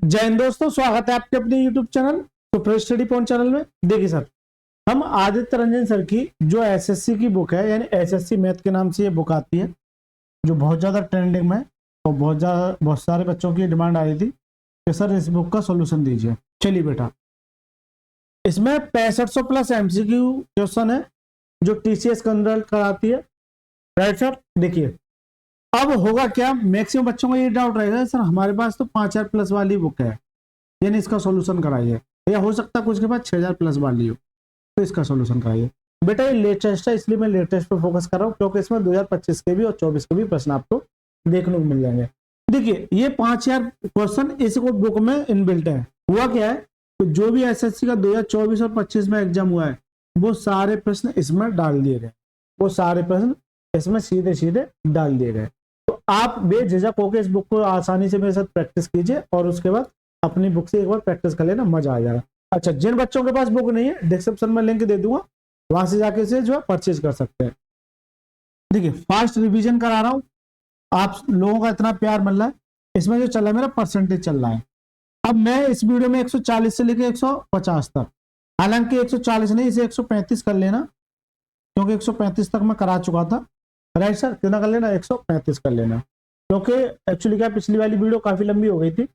जय हिंद दोस्तों, स्वागत है आपके अपने YouTube channel super study point channel में। देखिए सर, हम आदित्य रंजन सर की जो एसएससी की बुक है, यानी एसएससी मैथ के नाम से ये बुक आती है, जो बहुत ज़्यादा ट्रेंडिंग में और बहुत सारे बच्चों की डिमांड आ रही थी कि सर इस बुक का सोल्यूशन दीजिए। चलिए बेटा, इसमें 6500 प्लस एमसीक्यू क्वेश्चन है जो टीसीएस कंडक्ट कराती है। राइट सर, देखिए अब होगा क्या, मैक्सिमम बच्चों को ये डाउट रहेगा सर हमारे पास तो 5000 प्लस वाली बुक है, यानी इसका सॉल्यूशन कराइए, या हो सकता है कुछ के पास 6000 प्लस वाली हो तो इसका सॉल्यूशन कराइए। बेटा ये लेटेस्ट है, इसलिए मैं लेटेस्ट पे फोकस कर रहा हूँ, क्योंकि इसमें 2025 के भी और 24 के भी प्रश्न आपको देखने को मिल जाएंगे। देखिए ये 5000 क्वेश्चन इस बुक में इनबिल्ट है। हुआ क्या है, तो जो भी एसएससी का 2024 और 25 में एग्जाम हुआ है वो सारे प्रश्न इसमें डाल दिए गए, वो सारे प्रश्न इसमें सीधे सीधे डाल दिए गए। तो आप बेझिझक होकर इस बुक को आसानी से मेरे साथ प्रैक्टिस कीजिए और उसके बाद अपनी बुक से एक बार प्रैक्टिस कर लेना, मजा आ जाएगा। अच्छा, जिन बच्चों के पास बुक नहीं है, डिस्क्रिप्शन में लिंक दे दूंगा, वहां से जाके से जो है परचेज कर सकते हैं। देखिए फास्ट रिवीजन करा रहा हूं, आप लोगों का इतना प्यार मिल रहा है, इसमें जो चल रहा है मेरा परसेंटेज चल रहा है। अब मैं इस वीडियो में 140 से लेकर 150 तक, हालांकि 140 नहीं, इसे 135 कर लेना, क्योंकि 135 तक मैं करा चुका था। राइट सर, कितना कर लेना, 135 कर लेना, क्योंकि एक्चुअली क्या पिछली वाली वीडियो काफी लंबी हो गई थी।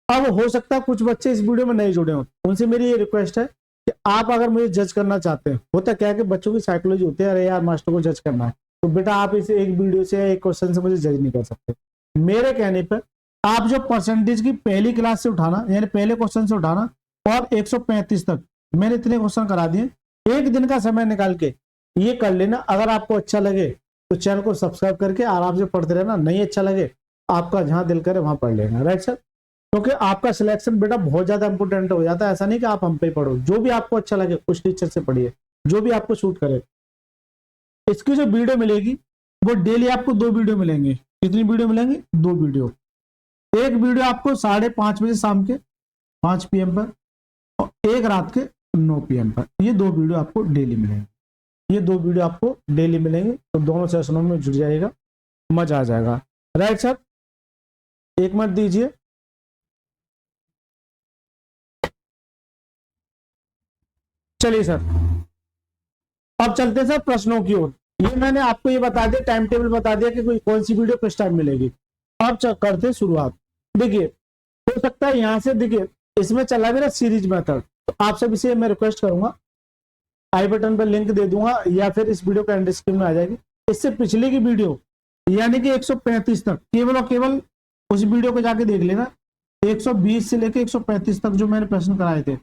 अब हो सकता है कुछ बच्चे इस वीडियो में नहीं जुड़े हो, उनसे मेरी ये रिक्वेस्ट है कि आप अगर मुझे जज करना चाहते हैं, होता क्या है कि बच्चों की साइकोलॉजी होती है, अरे यार मास्टर को जज करना है, तो बेटा आप इसे एक वीडियो से एक क्वेश्चन से मुझे जज नहीं कर सकते। मेरे कहने पर आप जो परसेंटेज की पहली क्लास से उठाना, यानी पहले क्वेश्चन से उठाना और 135 तक मैंने इतने क्वेश्चन करा दिए, एक दिन का समय निकाल के ये कर लेना। अगर आपको अच्छा लगे तो चैनल को सब्सक्राइब करके आराम से पढ़ते रहना, नहीं अच्छा लगे आपका जहां दिल करे वहां पढ़ लेना। राइट सर, क्योंकि आपका सिलेक्शन बेटा बहुत ज्यादा इंपोर्टेंट हो जाता है। ऐसा नहीं कि आप हम पे पढ़ो, जो भी आपको अच्छा लगे उस टीचर से पढ़िए, जो भी आपको शूट करे। इसकी जो वीडियो मिलेगी वो डेली आपको 2 वीडियो मिलेंगे। कितनी वीडियो मिलेंगी, 2 वीडियो। एक वीडियो आपको 5:30 बजे शाम के 5 PM पर, और एक रात के 9 PM पर। ये 2 वीडियो आपको डेली मिलेंगे, ये 2 वीडियो आपको डेली मिलेंगे, तो दोनों सेशनों में जुड़ जाएगा, मजा आ जाएगा। राइट सर, एक मिनट दीजिए। चलिए सर, अब चलते हैं सर प्रश्नों की ओर। ये मैंने आपको ये बता दिया, टाइम टेबल बता दिया कि कोई कौन सी वीडियो किस टाइम मिलेगी। अब करते हैं शुरुआत। देखिए हो सकता है यहां से, देखिए इसमें चला मेरा सीरीज मेथड, तो आप सभी से मैं रिक्वेस्ट करूंगा, आई बटन पर लिंक दे दूंगा या फिर इस वीडियो का एंड स्क्रीन में आ जाएगी। इससे पिछले की वीडियो यानी कि 135 तक केवल और केवल उस वीडियो को जाके देख लेना। 120 से लेकर 135 तक जो मैंने प्रश्न कराए थे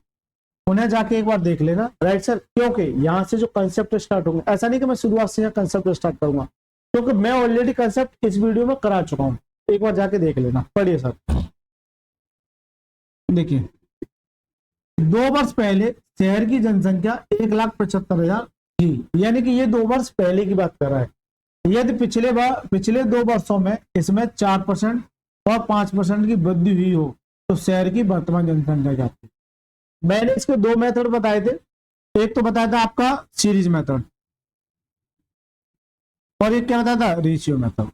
उन्हें जाके एक बार देख लेना। राइट सर, क्योंकि यहां से जो कंसेप्ट स्टार्ट होंगे, ऐसा नहीं कि मैं शुरुआत से कंसेप्ट स्टार्ट करूंगा, क्योंकि मैं ऑलरेडी कंसेप्ट इस वीडियो में करा चुका हूं। एक बार जाके देख लेना। पढ़िए सर। देखिए 2 वर्ष पहले शहर की जनसंख्या 1,75,000 थी, यानी कि ये 2 वर्ष पहले की बात कर रहा है। यदि पिछले 2 वर्षों में इसमें 4% और 5% की वृद्धि हुई हो तो शहर की वर्तमान जनसंख्या क्या थी। मैंने इसके 2 मेथड बताए थे, एक तो बताया था आपका सीरीज मेथड, और एक क्या बताया था, रेशियो मेथड।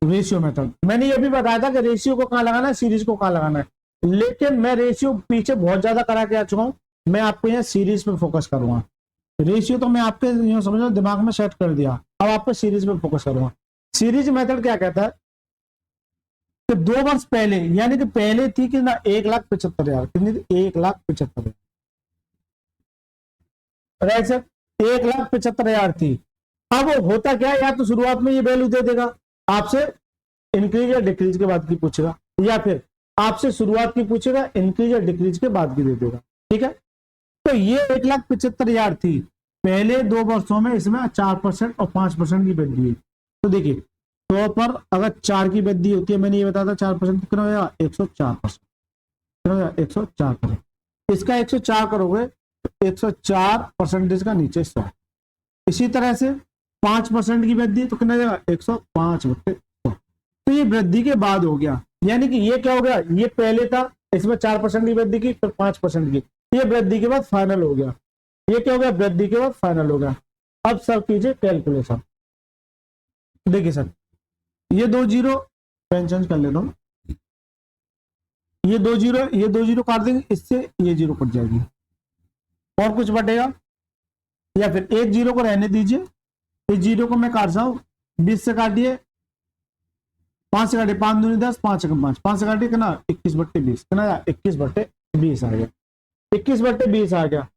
रेशियो मेथड मैंने ये भी बताया था कि रेशियो को कहां लगाना है, सीरीज को कहां लगाना है, लेकिन मैं रेशियो पीछे बहुत ज्यादा करा के आ चुका हूं, मैं आपको यहाँ सीरीज पे फोकस करूंगा। रेशियो तो मैं आपके समझो दिमाग में सेट कर दिया, अब आपको सीरीज पे फोकस करूंगा। सीरीज मेथड क्या कहता है कि 2 वर्ष पहले, यानी कि पहले थी कि ना 1,75,000, कितनी थी, 1,75,000। राइट सर, 1,75,000 थी। अब होता क्या है, या तो शुरुआत में ये वैल्यू दे देगा, आपसे इंक्रीज या डिक्रीज के बाद की पूछेगा, या फिर आपसे शुरुआत की पूछेगा, इंक्रीज या डिक्रीज के बाद की दे देगा। ठीक है, तो ये 1,75,000 थी पहले 2 वर्षों में, इसमें 4% और 5% की वृद्धि हुई। तो देखिए तो पर अगर 4 की वृद्धि होती है, मैंने ये बताया था 4% कितना हो जाएगा, 104%, कितना हो जाएगा, 104%। इसका 104 करोगे तो 104% का नीचे 100। इसी तरह से 5% की वृद्धि तो कितना जाएगा, 105/100। तो ये वृद्धि के बाद हो गया, यानी कि ये क्या हो गया, ये पहले था, इसमें 4% की वृद्धि की, फिर 5% की, ये वृद्धि के बाद फाइनल हो गया। ये क्या हो गया, वृद्धि के बाद फाइनल हो गया। अब सर कीजिए कैलकुलेशन। देखिए सर, ये 2 जीरो पेन चेंज कर लेता हूं, ये दो जीरो काट देंगे, इससे ये जीरो कट जाएगी, और कुछ बटेगा, या फिर एक जीरो को रहने दीजिए, इस जीरो को मैं काट रहा हूं, 20 से काटिए, 5 से काटिए, 5 दूनी 10, 5 एकम 5, 5 से काटिए कितना 21/20, कितना 21/20 आ गया, 21/20 आ गया।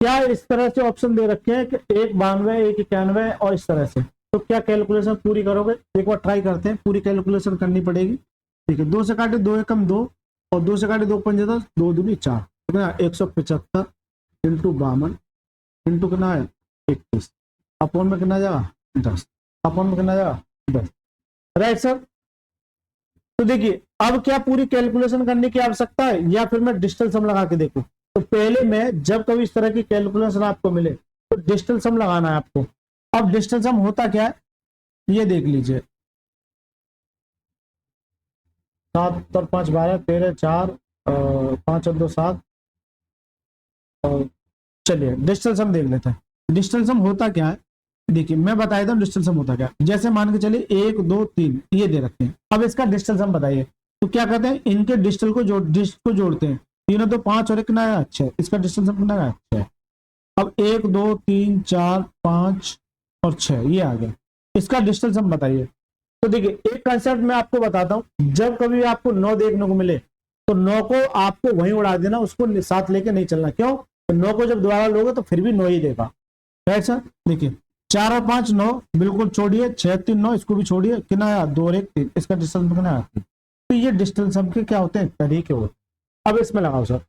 क्या इस तरह से ऑप्शन दे रखे हैं कि 192, 191 और इस तरह से, तो क्या कैलकुलेशन पूरी करोगे? एक बार ट्राई करते हैं, पूरी कैलकुलेशन करनी पड़ेगी। ठीक है, 2 से काटे 2 एकम 2, और 2 से काटे 2 पंजे 10, 2 दूनी 4, कितना 175 इंटू 52 इंटू कितना है 21, अपॉन में कितना जाएगा 10, अपॉन में कितना जाएगा 10। Right sir. तो देखिए अब क्या पूरी कैलकुलेशन करने की आवश्यकता है, या फिर मैं डिजिटल सम लगा के देखूं? तो पहले मैं जब कभी इस तरह की कैलकुलेशन आपको मिले तो डिजिटल सम लगाना है आपको। अब डिजिटल सम होता क्या है ये देख लीजिए, 7 और 5 12, 13 4, 5 और 2 7। चलिए डिजिटल सम देख लेते हैं। डिजिटल सम होता क्या है, देखिए मैं बता देता हूँ डिजिटल सम होता क्या है। जैसे मान के चलिए 1 2 3 ये दे रखे हैं, अब इसका डिजिटल सम बताइए। तो क्या कहते हैं, इनके डिजिटल को जोड़ते हैं, 3 2 5 और 1 कितना है 6, इसका डिजिटल सम कितना है 6। अब 1 2 3 4 5 और 6 ये आ गया, इसका डिजिटल सम बताइए। तो देखिए एक कंसेप्ट मैं आपको बताता हूँ, जब कभी आपको 9 देखने को मिले तो 9 को आपको वहीं उड़ा देना, उसको साथ लेके नहीं चलना। क्यों? तो 9 को जब दोबारा लोगे तो फिर भी 9 ही देगा। Right sir. देखिए 4 और 5 9, बिल्कुल छोड़िए, 6 3 9, इसको भी छोड़िए, कितना आया 2 और 1 3, इसका डिस्टेंस कितना आया 3। तो ये डिस्टेंस सम के क्या होते हैं, तरीके होते हैं। अब इसमें लगाओ सर,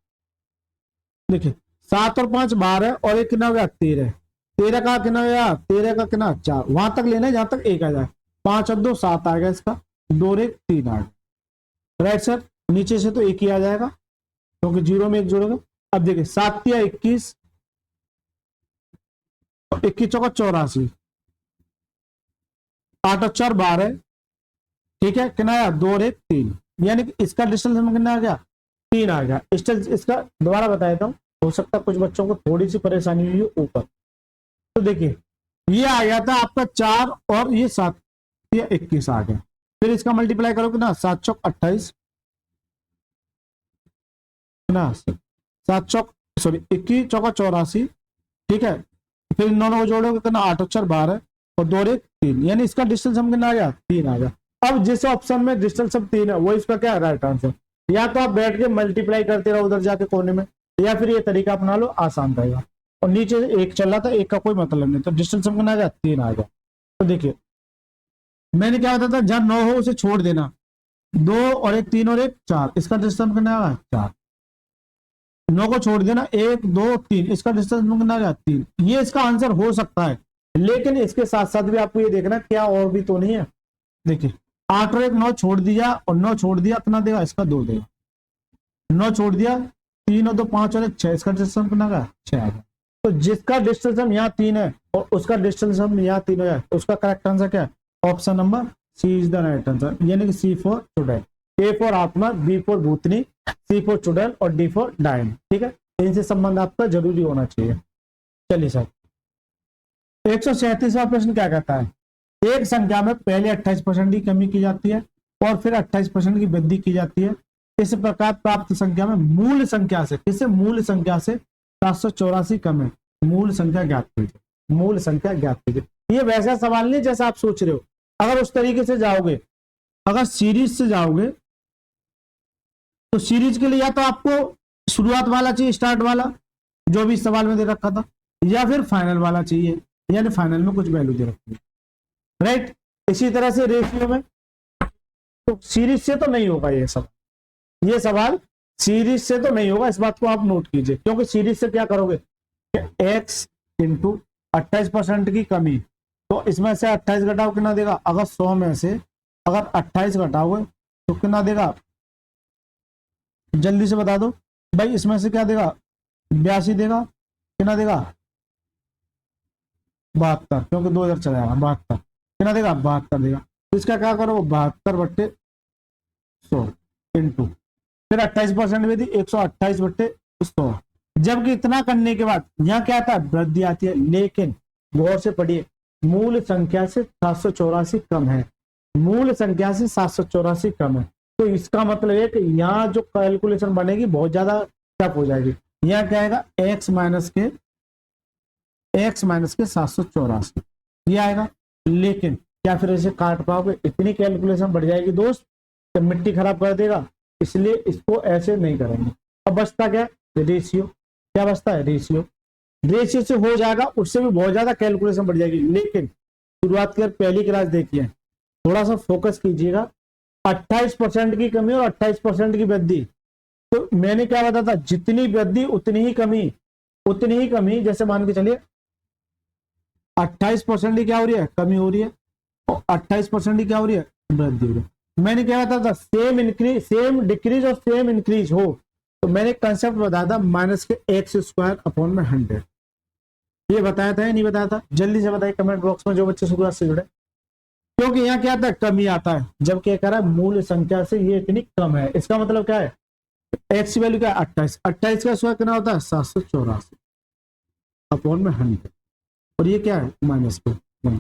देखिए 7 और 5 12 और 1 कितना हो गया 13, 13 का कितना हो गया 13 का कितना 4, वहां तक लेना है जहां तक 1 आ जाए। 5 और 2 7 आ गया, इसका 2 और 1 3 आ गया। Right sir. नीचे से तो 1 ही आ जाएगा क्योंकि जीरो में 1 जोड़ोगे। अब देखिए 7 या 21, 21 चौका 84, 8 और 4 12, ठीक है, कितना आया 2 और 1 3, यानी कि इसका डिस्टेंस हमें कितना आ गया 3 आ गया। इसका दोबारा बता देता हूँ, हो सकता है कुछ बच्चों को थोड़ी सी परेशानी हुई हो ऊपर। तो देखिए ये आ गया था आपका 4 और ये 7 या 21 आ गया। फिर इसका मल्टीप्लाई करो कितना 7 चौक 28, ना 7 चौक सॉरी 21 चौका 84, ठीक है। फिर इन दोनों को जोड़ोगे कितना 8 और 4 12 और 2 और 1 3, यानी इसका डिस्टेंस हम कितना आ गया 3 आ गया। अब जिस ऑप्शन में डिस्टेंस सब 3 है वो इसका क्या है राइट आंसर। या तो आप बैठ के मल्टीप्लाई करते रहो उधर जाके कोने में, या फिर ये तरीका अपना लो, आसान रहेगा। और नीचे 1 चल रहा था, 1 का कोई मतलब नहीं, तो डिस्टेंस हम कितना आ गया 3 आ गया। तो देखिए मैंने क्या बताया था, जहां 9 हो उसे छोड़ देना, 2 और 1 3 और 1 4, इसका डिस्टेंस कितना आ 4। 9 को छोड़ देना 1 2 3, इसका डिस्टेंस कितना आ गया 3। ये इसका आंसर हो सकता है, लेकिन इसके साथ साथ भी आपको ये देखना क्या और भी तो नहीं है। देखिए 8 और 1 9 छोड़ दिया, और 9 छोड़ दिया कितना देगा, इसका 2 देगा। 9 छोड़ दिया 3 और 2 5 और 1 6, इसका डिस्टेंस कितना गया 6 आ गया। तो जिसका डिस्टेंस हम यहाँ 3 है और उसका डिस्टेंस हम यहाँ 3 हो जाए, तो उसका करेक्ट आंसर क्या है, option number C is the right answer, यानी कि सी फॉर चुड़ैल, ए फॉर आत्मा, बी फॉर भूतनी, सी फॉर चुड़ैल और डी फॉर डायन। ठीक है, इनसे संबंध आपका जरूरी होना चाहिए। चलिए सर 137वां प्रश्न क्या कहता है, एक संख्या में पहले 28% की कमी की जाती है और फिर 28% की वृद्धि की जाती है। इस प्रकार प्राप्त संख्या में मूल संख्या से, किसे मूल संख्या से 784 कम है, मूल संख्या ज्ञात कीजिए, मूल संख्या ज्ञात कीजिए। ये वैसा सवाल नहीं जैसा आप सोच रहे हो। अगर उस तरीके से जाओगे, अगर सीरीज से जाओगे तो सीरीज के लिए या तो आपको शुरुआत वाला चाहिए, स्टार्ट वाला जो भी सवाल में दे रखा था, या फिर फाइनल वाला चाहिए, यानी फाइनल में कुछ वैल्यू दे रखी है। राइट। इसी तरह से रेशियो में, तो सीरीज से तो नहीं होगा ये सवाल, ये सवाल सीरीज से तो नहीं होगा, इस बात को आप नोट कीजिए। क्योंकि सीरीज से क्या करोगे, x इंटू 28% की कमी, तो इसमें से 28 घटाओ कितना देगा, अगर 100 में से अगर 28 घटाओगे तो कितना देगा, जल्दी से बता दो भाई, इसमें से क्या देगा 82 देगा, कितना देगा 72, क्योंकि 2000 चला जाएगा 72, कितना देगा 72 देगा। तो इसका क्या करो 72/100 इंटू फिर 28% में थी 128/100। जबकि इतना करने के बाद यहाँ क्या आता है, वृद्धि आती है, लेकिन गौर से पढ़िए, मूल संख्या से 784 कम है, मूल संख्या से 784 कम है। तो इसका मतलब है कि यहाँ जो कैलकुलेशन बनेगी बहुत ज्यादा टफ हो जाएगी। यहाँ क्या आएगा x माइनस के 784 ये आएगा। लेकिन क्या फिर इसे काट पाओगे? इतनी कैलकुलेशन बढ़ जाएगी दोस्त कि मिट्टी खराब कर देगा, इसलिए इसको ऐसे नहीं करेंगे। अब बचता क्या? रेशियो। क्या बचता है? रेशियो। रेशियो से हो जाएगा, उससे भी बहुत ज्यादा कैलकुलेशन बढ़ जाएगी। लेकिन शुरुआत कर पहली क्लास देखिए, थोड़ा सा फोकस कीजिएगा। 28% की कमी और 28% की वृद्धि। तो मैंने क्या बताया था, जितनी वृद्धि उतनी ही कमी, उतनी ही कमी। जैसे मान के चलिए 28% की क्या हो रही है? कमी हो रही है, और 28% की क्या हो रही है? वृद्धि हो रही है। मैंने क्या बताया था, सेम इंक्रीज, सेम डिक्रीज और सेम इंक्रीज हो, तो मैंने कंसेप्ट बताया था माइनस के एक्स स्क्वायर अपॉन में 100। ये बताया था या नहीं बताया था? जल्दी से बताइए कमेंट बॉक्स में जो बच्चे शुरुआत से जुड़े। क्योंकि यहाँ क्या आता है? कमी आता है। जब क्या कह रहा है, मूल संख्या से ये इतनी कम है, इसका मतलब क्या है? एक्स की वैल्यू क्या है? 28। 28 का स्क्वायर कितना होता है? 784 अपॉन में 100। और ये क्या है? माइनस के 1।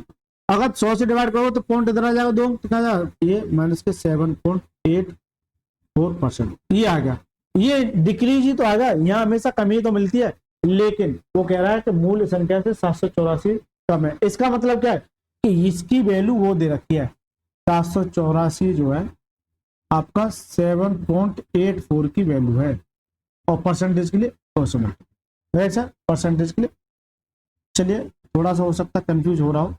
अगर 100 से डिवाइड करो तो पॉइंट इधर आ जाएगा 2, कितना आ जाएगा? ये माइनस के 7.84%। ये आ गया। ये डिक्रीज ही तो आ गया, यहाँ हमेशा कमी तो मिलती है। लेकिन वो कह रहा है कि मूल संख्या से 784 कम है। इसका मतलब क्या है कि इसकी वैल्यू वो दे रखी है, 784 जो है आपका 7.84 की वैल्यू है। और परसेंटेज के लिए 100 राइट सर, परसेंटेज के लिए। चलिए थोड़ा सा हो सकता है कंफ्यूज हो रहा हो,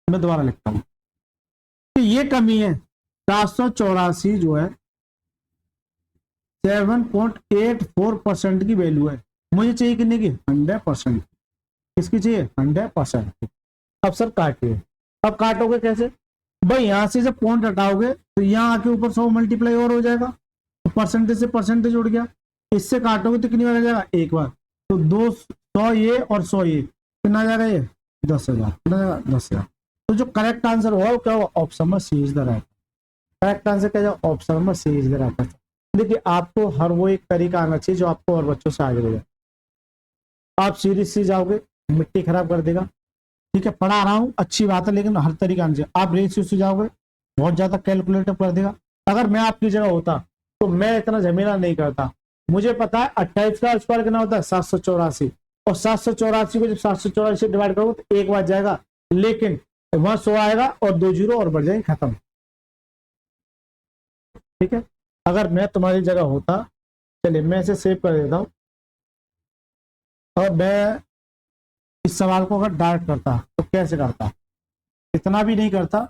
मैं दोबारा लिखता हूं। तो ये कमी है 784 जो है 7.84% की वैल्यू है। मुझे चाहिए कितने की? 100%। किसकी चाहिए? 100%। अब सर काटिए। अब काटोगे कैसे भाई? यहां से जब पॉइंट हटाओगे तो यहाँ आके ऊपर 100 मल्टीप्लाई और हो जाएगा, तो परसेंटेज से परसेंटेज उड़ गया। इससे काटोगे तो कितनी बार आ जाएगा? एक बार। तो 200 ये और 100 ये, कितना आ जाएगा? ये 10,000। कितना आ जाएगा? 10,000। तो जो करेक्ट आंसर होगा वो क्या होगा? ऑप्शन में C is the right. Correct answer क्या जाएगा? ऑप्शन में सी इज द राइट। देखिए आपको हर वो एक तरीका आना चाहिए जो आपको और बच्चों से आगे ले जाए। आप सीरीज से जाओगे, मिट्टी खराब कर देगा। ठीक है, पढ़ा रहा हूँ अच्छी बात है, लेकिन हर तरीका आना चाहिए। आप रेशियो से जाओगे, बहुत ज्यादा कैलकुलेटर कर देगा। अगर मैं आपकी जगह होता तो मैं इतना झमेला नहीं करता। मुझे पता है 28 का स्क्वायर कितना होता है? 784। और 784 को जब 784 से डिवाइड करोगे तो एक बार जाएगा, लेकिन वहां 100 आएगा और 2 जीरो और बढ़ जाएंगे, खत्म। ठीक है, अगर मैं तुम्हारी जगह होता, चलिए मैं इसे सेव कर देता हूं, और मैं इस सवाल को अगर डायरेक्ट करता तो कैसे करता? इतना भी नहीं करता।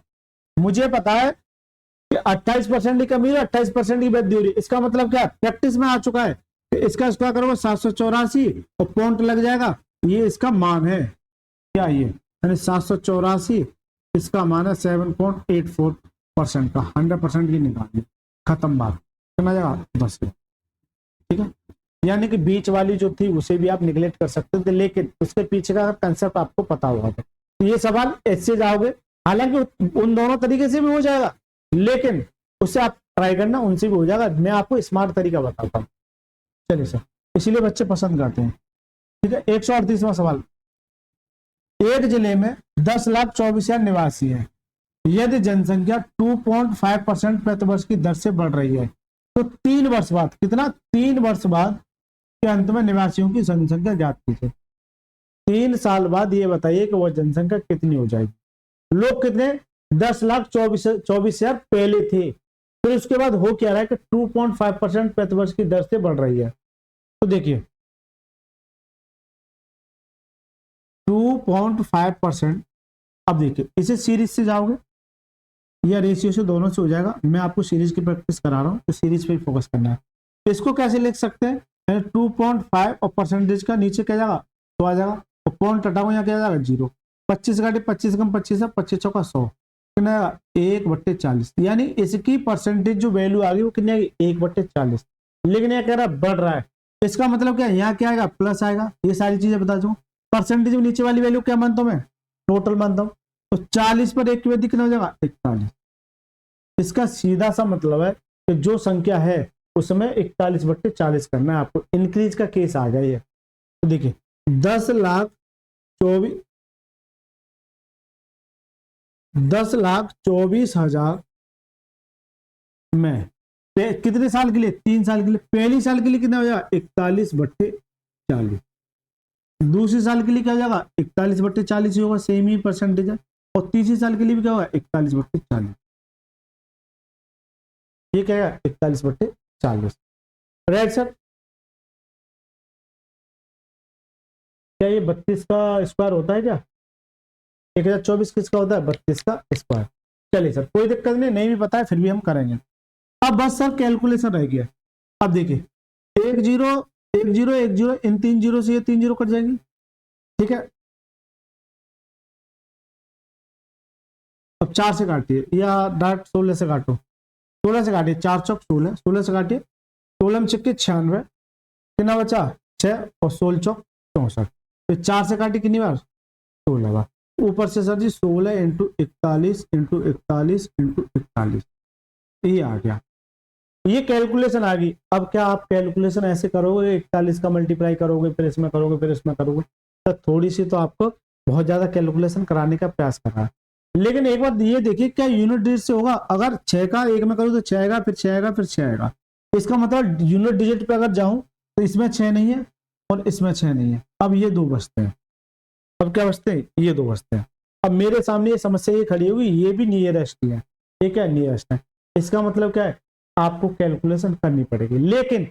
मुझे पता है कि 28% की कमी है, 28% की वृद्धि हो रही है। इसका मतलब क्या? प्रैक्टिस में आ चुका है। तो इसका स्क्वायर करोगे 784 और पॉइंट लग जाएगा, ये इसका मान है। क्या ये? यानी 784 इसका मान है 7.84% का। 100% की निकालिए, खत्म बात। कितना जाएगा? 10। ठीक है, यानी कि बीच वाली जो थी उसे भी आप निगलेक्ट कर सकते थे, लेकिन उसके पीछे का कंसेप्ट आपको पता होगा। तो ये सवाल ऐसे जाओगे, हालांकि उन दोनों तरीके से भी हो जाएगा, लेकिन उससे आप ट्राई करना, उनसे भी हो जाएगा। मैं आपको स्मार्ट तरीका बताता हूँ। चलिए सर, इसीलिए बच्चे पसंद करते हैं। ठीक है, 138वां सवाल। एक जिले में 10,24,000 निवासी है। यदि जनसंख्या 2.5% प्रतिवर्ष की दर से बढ़ रही है, तो 3 वर्ष बाद, कितना? 3 वर्ष बाद के अंत में निवासियों की जनसंख्या ज्ञात कीजिए। 3 साल बाद ये बताइए कि वह जनसंख्या कितनी हो जाएगी। लोग कितने? 10,24,000 पहले थे। फिर उसके बाद हो क्या रहा है कि 2.5% प्रतिवर्ष की दर से बढ़ रही है। तो देखिए 2.5%। अब देखिए इसे सीरीज से जाओगे या रेशियो से, दोनों से हो जाएगा। मैं आपको सीरीज की प्रैक्टिस करा रहा हूँ, तो सीरीज पे फोकस करना है। तो इसको कैसे लिख सकते हैं? 2.5 और परसेंटेज का नीचे क्या जाएगा? तो आ जाएगा, और पॉइंट हटाओ, यहाँ क्या जाएगा? 0। 25 घटे 25 कम 25 है, 25 चौका 100, कितना आएगा? 1/40। यानी इसकी परसेंटेज जो वैल्यू आ गई वो कितनी आएगी? 1/40। लेकिन यह कह रहा है बढ़ रहा है, इसका मतलब क्या है? यहाँ क्या आएगा? प्लस आएगा। ये सारी चीजें बता दूं। परसेंटेज में नीचे वाली वैल्यू क्या मानता हूं मैं? टोटल मानता हूं। तो 40 पर 1 की वृद्धि कितना हो जाएगा? 41। इसका सीधा सा मतलब है कि जो संख्या है उसमें 41/40 करना है आपको। इंक्रीज का केस आ गया ये। तो देखिए 10,24,000 में कितने साल के लिए? 3 साल के लिए। पहली साल के लिए कितना हो जाएगा? 41/40। दूसरी साल के लिए क्या हो जाएगा? 41/40 ही होगा, सेम ही परसेंटेज है। और तीसरी साल के लिए भी क्या होगा? 41/40। ये क्या है? 41/40। Right sir. क्या ये 32 का स्क्वायर होता है क्या? 1024 किसका होता है? 32 का स्क्वायर। चलिए सर, कोई दिक्कत नहीं, नहीं भी पता है फिर भी हम करेंगे। अब बस सर कैलकुलेशन रह गया। अब देखिए 1 0 1 0 1 0, इन 3 जीरो से ये 3 जीरो कट जाएंगी। ठीक है, अब 4 से काटिए या डायरेक्ट 16 से काटो। 16 से काटिए, 4 चौक 16, 16 से काटिए। 16 में छिक्के 96, कितना बचा? 6, और 16 चौक 64। तो 4 से काटी कितनी बार? 16 बार। ऊपर से सर जी 16 × 41 × 41 × 41, ये आ गया। ये कैलकुलेशन आ गई। अब क्या आप कैलकुलेशन ऐसे करोगे, 41 का मल्टीप्लाई करोगे, फिर इसमें करोगे, फिर इसमें करोगे, तो थोड़ी सी तो आपको बहुत ज्यादा कैलकुलेशन कराने का प्रयास कर रहा है। लेकिन एक बात ये देखिए, क्या यूनिट डिजिट से होगा? अगर 6 का 1 में करूँ तो 6 आएगा, फिर 6 आएगा, फिर 6 आएगा। इसका मतलब यूनिट डिजिट पे अगर जाऊं तो इसमें 6 नहीं है और इसमें 6 नहीं है। अब ये 2 बचते हैं। अब क्या बचते हैं? ये 2 बचते हैं। अब मेरे सामने ये समस्या ये खड़ी हुई, ये भी नियरेस्ट है, ये क्या नियरेस्ट है। इसका मतलब क्या है? आपको कैलकुलेशन करनी पड़ेगी। लेकिन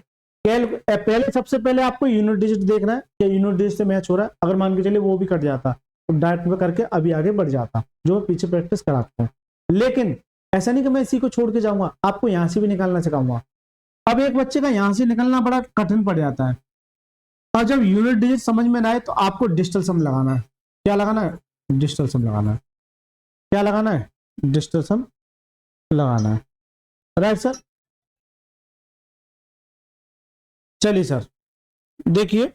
पहले सबसे पहले आपको यूनिट डिजिट देखना है कि यूनिट डिजिट से मैच हो रहा है। अगर मान के चलिए वो भी कट जाता तो डायरेक्ट में करके अभी आगे बढ़ जाता, जो पीछे प्रैक्टिस कराता हूँ। लेकिन ऐसा नहीं कि मैं इसी को छोड़ के जाऊंगा, आपको यहां से भी निकालना सिखाऊंगा। अब एक बच्चे का यहां से निकलना बड़ा कठिन पड़ जाता है, और जब यूनिट डिजिट समझ में ना आए तो आपको डिजिटल सम लगाना है। क्या लगाना है? डिजिटल सम लगाना है। क्या लगाना है? डिजिटल सम लगाना है। Right sir. चलिए सर देखिए,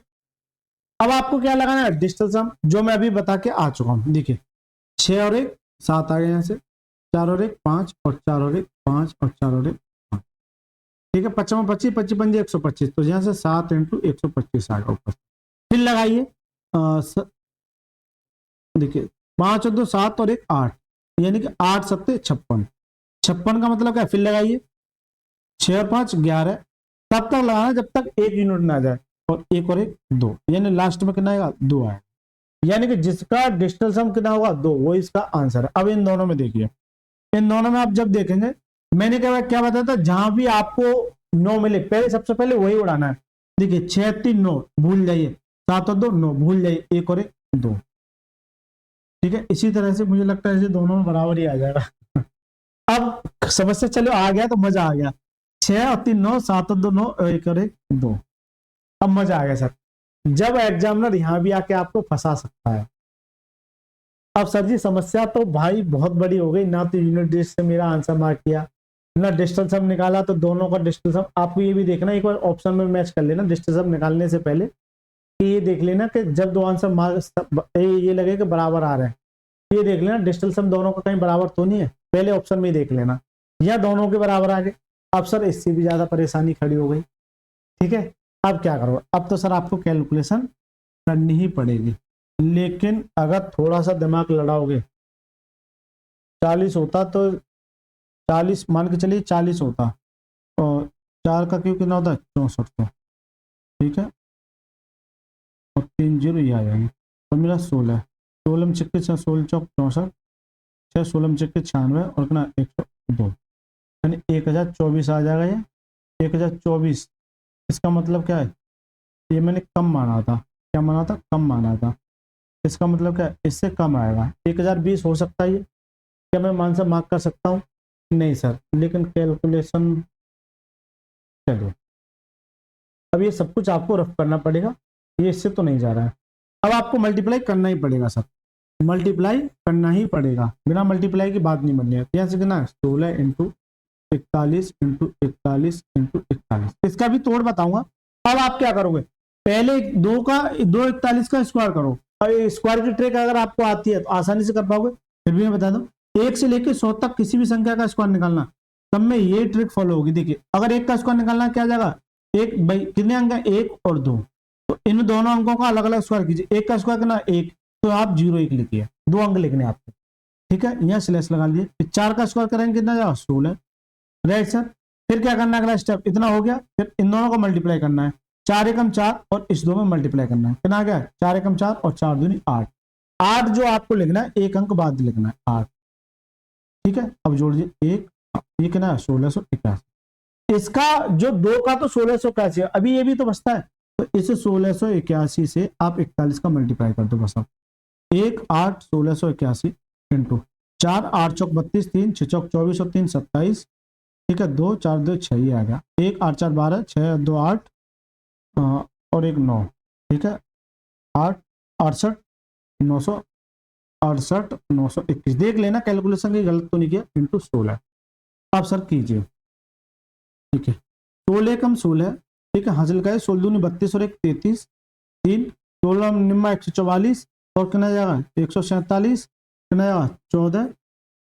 अब आपको क्या लगाना है? डिजिटल सम, जो मैं अभी बता के आ चुका हूं। देखिए 6 और 1 7 आ गए, यहाँ से 4 और 1 5, और 4 और 1 5, और 4 और 1 5। ठीक है, 55 25 25 5 125, तो यहाँ से 7 × 125 आ गया ऊपर। फिर लगाइए, देखिए 5 और 2 7 और 1 8, यानी कि 8 7 56। 56 का मतलब क्या? फिर लगाइए 6 और 5 11, तब तक लगाना जब तक एक यूनिट ना आ जाए, और 1 और 1 2, यानी लास्ट में कितना आएगा? 2 आएगा। यानी कि जिसका डिजिटल सम कितना होगा? 2, वो इसका आंसर है। अब इन दोनों में देखिए, इन दोनों में आप जब देखेंगे, मैंने क्या बताया था, जहां भी आपको 9 मिले पहले सबसे पहले वही उड़ाना है। देखिए 6 3 9 भूल जाइए, 7 और 2 9 भूल जाइए, 1 और 1 2। ठीक है, इसी तरह से मुझे लगता है दोनों में बराबर ही आ जाएगा। अब समस्या चलो आ गया तो मजा आ गया। 6 और 3 9, 7 और 2 9, 1 और 1 2। अब मजा आ गया सर, जब एग्जामिनर यहां भी आके आपको फंसा सकता है। अब सर जी समस्या तो भाई बहुत बड़ी हो गई ना, तो यूनिट डिजिट से मेरा आंसर मार्क किया ना, डिजिटल सम निकाला, तो दोनों का डिजिटल सम आपको ये भी देखना, एक बार ऑप्शन में मैच कर लेना डिजिटल सम निकालने से पहले, कि ये देख लेना कि जब दो आंसर मार्क ये लगे कि बराबर आ रहे हैं, ये देख लेना डिजिटल सम दोनों का कहीं बराबर तो नहीं है, पहले ऑप्शन में ही देख लेना, या दोनों के बराबर आ गए। अब सर इससे भी ज्यादा परेशानी खड़ी हो गई। ठीक है, अब क्या करो? अब तो सर आपको कैलकुलेशन करनी ही पड़ेगी, लेकिन अगर थोड़ा सा दिमाग लड़ाओगे, 40 होता तो 40 मान के चलिए 40 होता, और 4 का क्यों कितना होता है? 64। तो ठीक है, और 3 जीरो ये आ जाएंगे, और मेरा 16, 16 में छिक्के 6 16 चौक 64, 6 16 में छिक्के 96, और कितना 102, यानी 1024 आ जाएगा। ये 1024, इसका मतलब क्या है? ये मैंने कम माना था। क्या माना था? कम माना था। इसका मतलब क्या है? इससे कम आएगा। 1020 हो सकता है ये, क्या मैं मान से मार्क कर सकता हूँ? नहीं सर, लेकिन कैलकुलेशन, चलो अब ये सब कुछ आपको रफ करना पड़ेगा, ये इससे तो नहीं जा रहा है। अब आपको मल्टीप्लाई करना ही पड़ेगा सर, मल्टीप्लाई करना ही पड़ेगा, बिना मल्टीप्लाई की बात नहीं बननी है। यहाँ से कितना? 16 × 41 × 41 × 41, इसका भी तोड़ बताऊंगा। अब आप क्या करोगे? पहले 2 41 का स्क्वायर करो। और स्क्वायर की ट्रिक अगर आपको आती है तो आसानी से कर पाओगे, फिर भी मैं बता दूं, 1 से लेकर 100 तक किसी भी संख्या का स्क्वायर निकालना, तब में ये ट्रिक फॉलो होगी। देखिए अगर 1 का स्क्वायर निकालना क्या जाएगा? 1 भाई कितने अंक है? 1 और 2, तो इन दोनों अंकों का अलग अलग स्क्वायर कीजिए। 1 का स्क्वायर कितना? 1, तो आप 0 1 लिखिए, 2 अंक लिखने आपको। ठीक है, यहाँ स्लैश लगा लीजिए। 4 का स्क्वायर करेंगे कितना जाएगा? 16, राइट सर। फिर क्या करना है, अगला स्टेप इतना हो गया, फिर इन दोनों को मल्टीप्लाई करना है, 4 एकम 4 और इस दो में मल्टीप्लाई करना है, कितना आ गया 4 एकम 4 और 4 दूनी 8। 8 जो आपको लिखना है एक अंक बाद लिखना है 8, ठीक है। अब जोड़ दीजिए एक, ये कितना है 1681। इसका जो दो का तो 1681 है, अभी ये भी तो बचता है, तो इस 1681 से आप 41 का मल्टीप्लाई कर दो बस। अब 1 8 1681 इंटू 4 8 चौक 32, 3 6 चौक 24 और 3 27, ठीक है। 2 4 2 6 ही आ गया, 1 8 4 12, 6 2 8 और 1 9, ठीक है। 8 68 968 921, देख लेना कैलकुलेशन की गलत तो नहीं किया, इंटू 16। अब सर कीजिए, ठीक है। 16 कम 16, ठीक है, हासिल का 16 दूनी 32 और 1 33, 3 16 निम्मा 144 और कितना जाएगा 147, कितना जाएगा 14,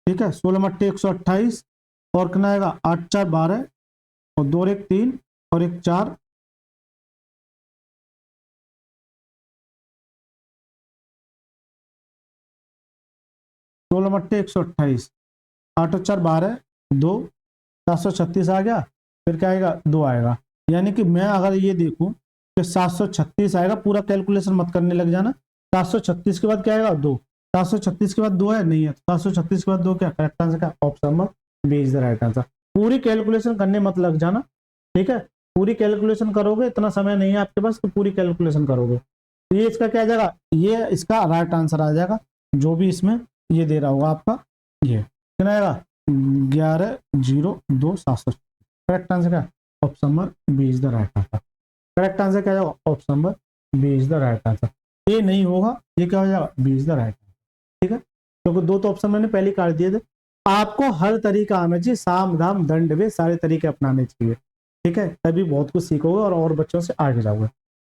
ठीक है। 16 मट्टे 128 और कितना आएगा 8 4 12 और 2 1 3 और 1 4, 16 मट्टे 128, 8 और 4 12, 2 736 आ गया, फिर क्या आएगा 2 आएगा। यानी कि मैं अगर ये देखूं कि 736 आएगा, पूरा कैलकुलेशन मत करने लग जाना। 736 के बाद क्या आएगा 2, 736 के बाद 2 है नहीं है, 736 के बाद 2 क्या करेक्ट आंसर का option number B is the right answer. पूरी कैलकुलेशन करने मत लग जाना, ठीक है। पूरी कैलकुलेशन करोगे, इतना समय नहीं है आपके पास तो पूरी कैलकुलेशन करोगे, तो ये इसका क्या आ जाएगा, ये इसका राइट आंसर आ जाएगा, जो भी इसमें ये दे रहा होगा आपका, ये कितना आएगा 11,02700। करेक्ट आंसर क्या option number B is the right answer. Correct answer क्या जाएगा option number B is the right answer. ये नहीं होगा, ये क्या हो जाएगा B is the right answer, ठीक है। क्योंकि दो तो ऑप्शन मैंने पहले काट दिए थे। आपको हर तरीका आना चाहिए, साम दाम दंड वे सारे तरीके अपनाने चाहिए, ठीक है, तभी बहुत कुछ सीखोगे और बच्चों से आगे जाओगे।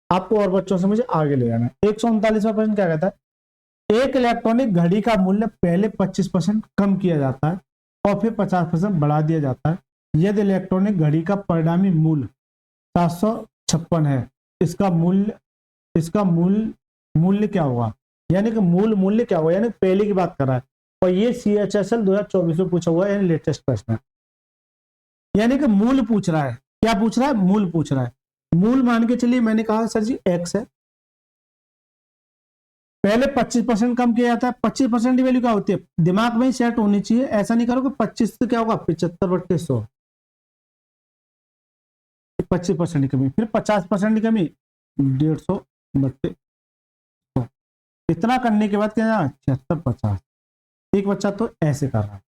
आपको और बच्चों से मुझे आगे ले जाना है। 139वां प्रश्न क्या कहता है, एक इलेक्ट्रॉनिक घड़ी का मूल्य पहले 25% कम किया जाता है और फिर 50% बढ़ा दिया जाता है। यदि इलेक्ट्रॉनिक घड़ी का परिणामी मूल्य 756 है, इसका मूल्य क्या होगा, यानी कि मूल्य क्या होगा, यानी पहले की बात कर रहा है। और ये CHSL 2024 में पूछा हुआ है, यानी लेटेस्ट प्रश्न है। यानी कि मूल पूछ रहा है, क्या पूछ रहा है, मूल पूछ रहा है। मूल मान के चलिए, मैंने कहा सर जी x है, पहले 25% कम किया जाता है। 25% की वैल्यू क्या होती है, दिमाग में ही सेट होनी चाहिए, ऐसा नहीं करो कि 25 से क्या होगा 75/100, 25% की कमी, फिर 50% की कमी 150/100। इतना करने के बाद क्या 76 50। एक बच्चा तो ऐसे कर रहा है,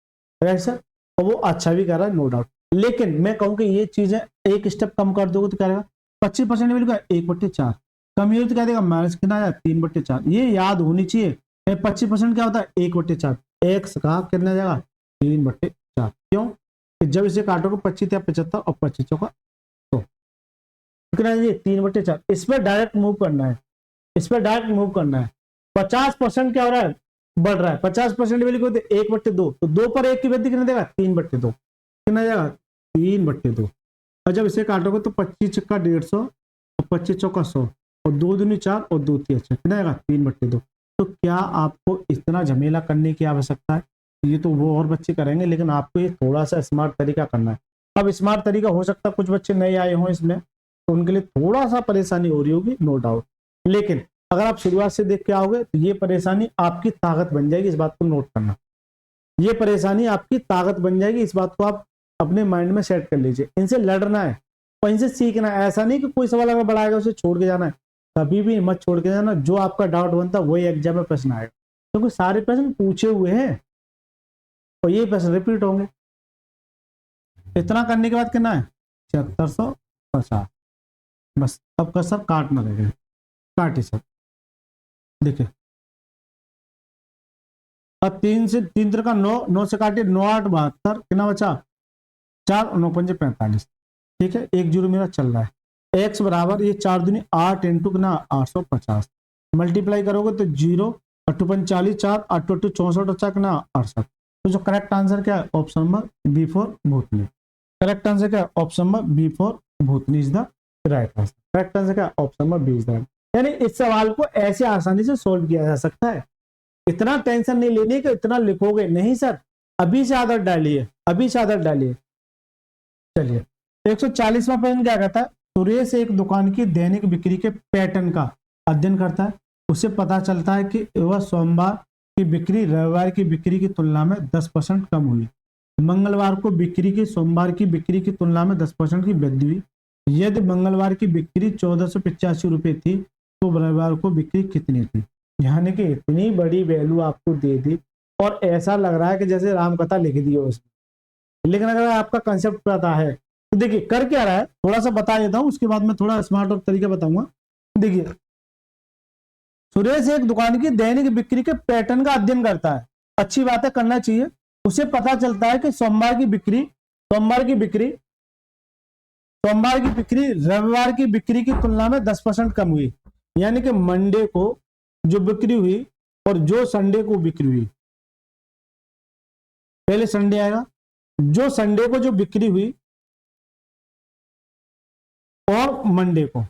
राइट सर, और वो अच्छा भी कर रहा है नो डाउट, लेकिन मैं कहूँ कि ये चीजें एक स्टेप कम कर दोगे तो क्या रहेगा, 25% वैल्यू का 1/4 कमी हो तो क्या देगा माइनस कितना आया 3/4। ये याद होनी चाहिए, 25% क्या होता है 1/4, एक्स का कितना जाएगा 3/4। क्यों, जब इसे काटोगे 25 या 75 और 25 का तो कितना 3/4। इस पर डायरेक्ट मूव करना है, इस पर डायरेक्ट मूव करना है। 50% क्या हो रहा है, बढ़ रहा है। 50% वैल्यू को 1/2, तो 2 पर 1 की वृद्धि कितना देगा 3/2, कितना जाएगा 3/2। और जब इसे काटोगे तो 25 का 150 और 25 का 100 और 2 दूनी 4 और 2 3 कितना आएगा 3/2। तो क्या आपको इतना झमेला करने की आवश्यकता है, ये तो वो और बच्चे करेंगे, लेकिन आपको ये थोड़ा सा स्मार्ट तरीका करना है। अब स्मार्ट तरीका हो सकता है कुछ बच्चे नए आए हों इसमें, तो उनके लिए थोड़ा सा परेशानी हो रही होगी नो डाउट, लेकिन अगर आप शुरुआत से देख के आओगे तो ये परेशानी आपकी ताकत बन जाएगी, इस बात को नोट करना। ये परेशानी आपकी ताकत बन जाएगी, इस बात को आप अपने माइंड में सेट कर लीजिए। इनसे लड़ना है और इनसे सीखना है, ऐसा नहीं कि कोई सवाल अगर बढ़ाएगा उसे छोड़ के जाना है, कभी भी मत छोड़ के जाना। जो आपका डाउट बनता है वही एग्जाम में प्रश्न आएगा, क्योंकि तो सारे प्रश्न पूछे हुए हैं और ये प्रश्न रिपीट होंगे। इतना करने के बाद कितना है 7650। बस अब का सर काटना रहेगा, काटे सर, देखिए अब 3 से 3 का 9, 9 से काटे 9 8 72, कितना बचा 4 और 9 5 45, ठीक है। 1 0 मेरा चल रहा है। x बराबर ये 4 दूनी 8 इंटू कितना 850, मल्टीप्लाई करोगे तो 0 8 45 4 8 8 64 अच्छा कितना 68। तो जो करेक्ट आंसर क्या है ऑप्शन नंबर B4 भूतनी। करेक्ट आंसर क्या है ऑप्शन नंबर B4 भूतनी is the right answer. Correct answer क्या है option number B is the right. यानी इस सवाल को ऐसे आसानी से सोल्व किया जा सकता है, इतना टेंशन नहीं लेनी कि इतना लिखोगे नहीं सर। अभी से आदत डालिए, अभी से आदत डालिए। चलिए 140वां प्रश्न क्या कहता है, सुरेश एक दुकान की दैनिक बिक्री के पैटर्न का अध्ययन करता है। उसे पता चलता है कि वह सोमवार की बिक्री रविवार की बिक्री की तुलना में 10% कम हुई, मंगलवार को बिक्री की सोमवार की बिक्री की तुलना में 10% की वृद्धि हुई। यदि मंगलवार की बिक्री 1485 रुपये थी तो रविवार को बिक्री कितनी थी। यानी कि इतनी बड़ी वैल्यू आपको दे दी और ऐसा लग रहा है कि जैसे रामकथा लिख दी हो उसमें। लेकिन अगर आपका कंसेप्ट पता है तो देखिए कर क्या रहा है, थोड़ा सा बता देता हूं, उसके बाद मैं थोड़ा स्मार्ट और तरीका बताऊंगा। देखिए सुरेश एक दुकान की दैनिक बिक्री के पैटर्न का अध्ययन करता है। अच्छी बात है, करना चाहिए। उसे पता चलता है कि सोमवार की बिक्री रविवार की बिक्री की तुलना में 10% कम हुई। यानी कि मंडे को जो बिक्री हुई और जो संडे को बिक्री हुई, पहले संडे आएगा, जो संडे को जो बिक्री हुई और मंडे को,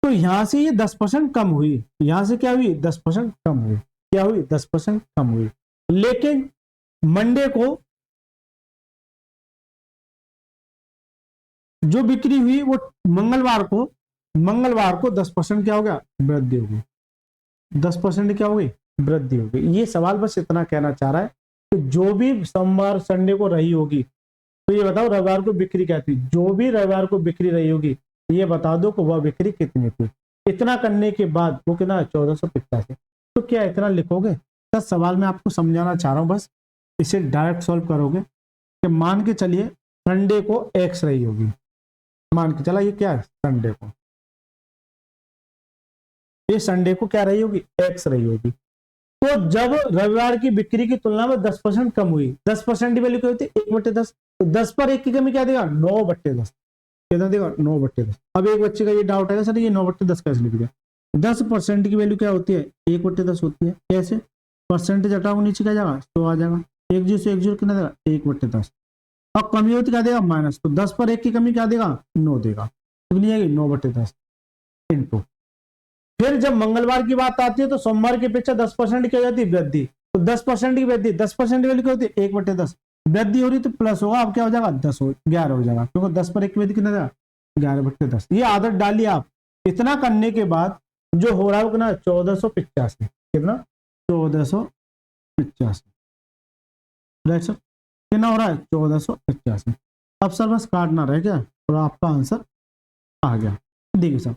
तो यहां से ये 10% कम हुई। यहां से क्या हुई, 10% कम हुई। क्या हुई, 10% कम हुई। लेकिन मंडे को जो बिक्री हुई वो मंगलवार को 10% क्या हो गया, वृद्धि हो गई। 10% क्या हो गई, वृद्धि हो गई। ये सवाल बस इतना कहना चाह रहा है कि जो भी सोमवार संडे को रही होगी, तो ये बताओ रविवार को बिक्री क्या थी। जो भी रविवार को बिक्री रही होगी ये बता दो कि वह बिक्री कितनी थी। इतना करने के बाद वो कितना, 1485। तो क्या इतना लिखोगे। बस सवाल मैं आपको समझाना चाह रहा हूं, बस इसे डायरेक्ट सॉल्व करोगे कि मान के चलिए संडे को एक्स रही होगी, मान के चला ये क्या है, संडे को, ये संडे को क्या रही होगी, एक्स रही होगी। तो जब रविवार की बिक्री की तुलना में 10% कम हुई, 10% की वैल्यू क्या होती है, 1/10। तो 10 पर 1 की कमी क्या देगा, 9/10। कितना देगा, 9/10। अब एक बच्चे का ये डाउट है सर ये 9/10 कैसे लिख दिया। 10% की वैल्यू क्या होती है, 1/10 होती है। कैसे, परसेंटेज हटाओ नीचे क्या जाएगा, 100 आ जाएगा। 1 0 से 1 0 कितना देगा, 1/10। अब कमी होती क्या देगा, माइनस। तो 10 पर 1 की कमी क्या देगा, 9 देगा। कितनी आएगी, 9/10 इंटू। फिर जब मंगलवार की बात आती है तो सोमवार की अपेक्षा 10% की हो जाती है वृद्धि। तो 10% की वृद्धि, 10% की वैल्यू क्या होती है, 1/10। वृद्धि हो रही तो प्लस होगा, अब क्या हो जाएगा, 11 हो जाएगा, क्योंकि 10 पर 1 की वृद्धि कितना देगा, 11/10। ये आदत डालिए आप। इतना करने के बाद जो हो रहा है वो कितना, 1485। कितना, 1485। राइट सर, कितना हो रहा है, 1485। अब सर बस काटना रह गया और आपका आंसर आ गया। देखिए सर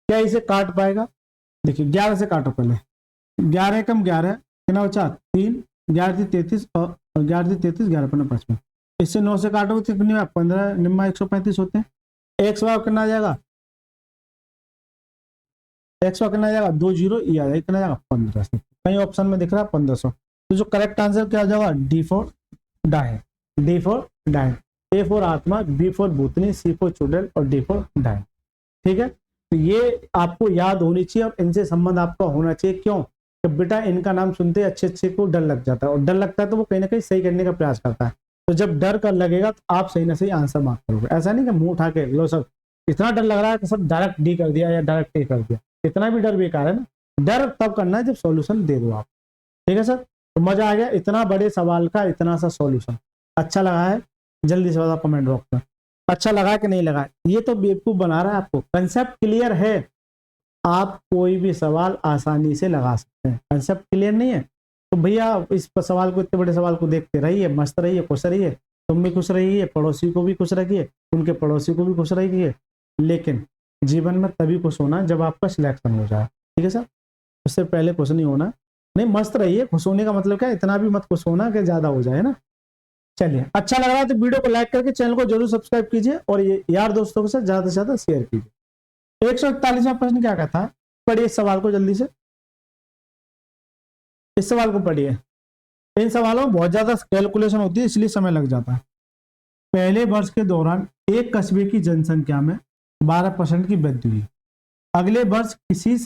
क्या इसे काट पाएगा, देखिए 11 से काटो पहले। 11 कम 11 कितना बचा, 3, 11 33 और 11 33, 11 15 55। इससे 9 से काटोगे तो कितनी, 15 निम्मा 135 होते हैं। एक्स वाई कितना आ जाएगा, एक्स वाई कितना आ जाएगा, 2 0 ये आ जाएगा, कितना आ जाएगा, 1500। कहीं ऑप्शन में दिख रहा है 1500। तो जो करेक्ट आंसर क्या आ जाएगा, D4 डाइन, D4 डाइन। A फॉर आत्मा, B फॉर भूतनी, C फॉर चुड़ैल और D फॉर डाइन। ठीक है, तो ये आपको याद होनी चाहिए और इनसे संबंध आपका होना चाहिए। क्यों, कि बेटा इनका नाम सुनते अच्छे अच्छे को डर लग जाता है, और डर लगता है तो वो कहीं ना कहीं सही करने का प्रयास करता है। तो जब डर कर लगेगा तो आप सही ना सही आंसर मार्क करोगे। ऐसा नहीं कि मुंह उठा के लो सर इतना डर लग रहा है कि सब डायरेक्ट डी कर दिया या डायरेक्ट ए कर दिया, इतना भी डर बेकार है ना। डर तब करना है जब सॉल्यूशन दे दो आप। ठीक है सर, तो मजा आ गया, इतना बड़े सवाल का इतना सा सॉल्यूशन। अच्छा लगा है, जल्दी से बता कमेंट बॉक्स में अच्छा लगा कि नहीं लगा। ये तो बेवकूफ बना रहा है आपको, कंसेप्ट क्लियर है, आप कोई भी सवाल आसानी से लगा सकते हैं। कंसेप्ट क्लियर नहीं है तो भैया इस सवाल को, इतने बड़े सवाल को देखते रहिए, मस्त रहिए, खुश रहिए, तुम भी खुश रहिए, पड़ोसी को भी खुश रखिए, उनके पड़ोसी को भी खुश रखिए। लेकिन जीवन में तभी खुश होना जब आपका सिलेक्शन हो जाए। ठीक है सर, उससे पहले खुश नहीं होना। नहीं, मस्त रहिए, खुश होने का मतलब क्या, इतना भी मत खुश होना कि ज्यादा हो जाए ना। चलिए, अच्छा लग रहा है तो वीडियो को लाइक करके चैनल को जरूर सब्सक्राइब कीजिए और ये यार दोस्तों के साथ ज्यादा से ज्यादा शेयर कीजिए। 141वां प्रश्न क्या कहता है, पढ़िए इस सवाल को जल्दी से, इस सवाल को पढ़िए। इन सवालों में बहुत ज्यादा कैलकुलेशन होती है इसलिए समय लग जाता है। पहले वर्ष के दौरान एक कस्बे की जनसंख्या में 12% की वृद्धि हुई। अगले वर्ष किसी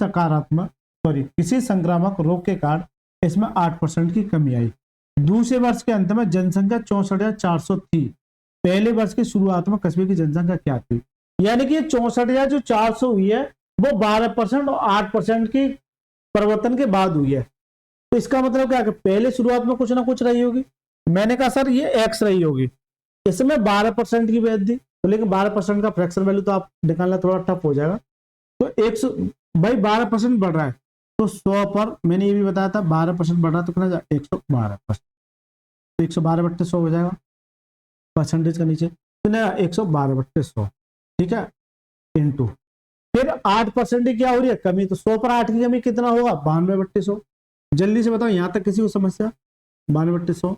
संक्रामक रोग के कारण इसमें 8% की कमी आई। दूसरे वर्ष के अंत में जनसंख्या 64,400 थी। पहले वर्ष की शुरुआत में कस्बे की जनसंख्या क्या थी। यानी कि 64,400 हुई है वो 12% और 8% की परिवर्तन के बाद हुई है। तो इसका मतलब क्या है कि पहले शुरुआत में कुछ ना कुछ रही होगी, मैंने कहा सर ये एक्स रही होगी, इसमें 12% की वैल्यू दी, तो लेकिन 12% का फ्रैक्शन वैल्यू तो आप निकालना थोड़ा टफ हो जाएगा। तो 100 भाई 12% बढ़ रहा है, तो 100 पर मैंने ये भी बताया था 12% बढ़ रहा है, तो कितना 112%, 112/100 हो जाएगा परसेंटेज का नीचे, कितना 112/100, ठीक है, इंटू फिर 8% की क्या हो रही है कमी, तो 100 पर 8 की कमी कितना होगा 92/100। जल्दी से बताओ यहां तक किसी को समस्या, 92/100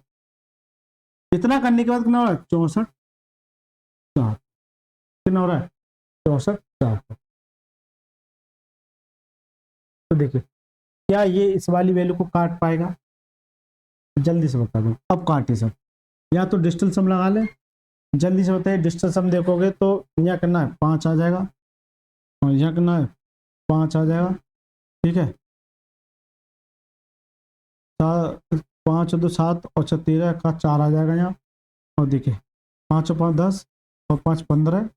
इतना करने के बाद कितना हो रहा है 64/4, कितना हो रहा है 64/4। तो देखिए क्या ये इस वाली वैल्यू को काट पाएगा, जल्दी से बता दो, अब काटे सब, या तो डिजिटल सम लगा ले, जल्दी से बताइए डिजिटल सम देखोगे तो यहाँ करना है 5 आ जाएगा, और यहाँ करना है 5 आ जाएगा, ठीक है, 5 और 2 7 और 13 का 4 आ जाएगा यहाँ, और देखिए 5 और 5 10 और 5 15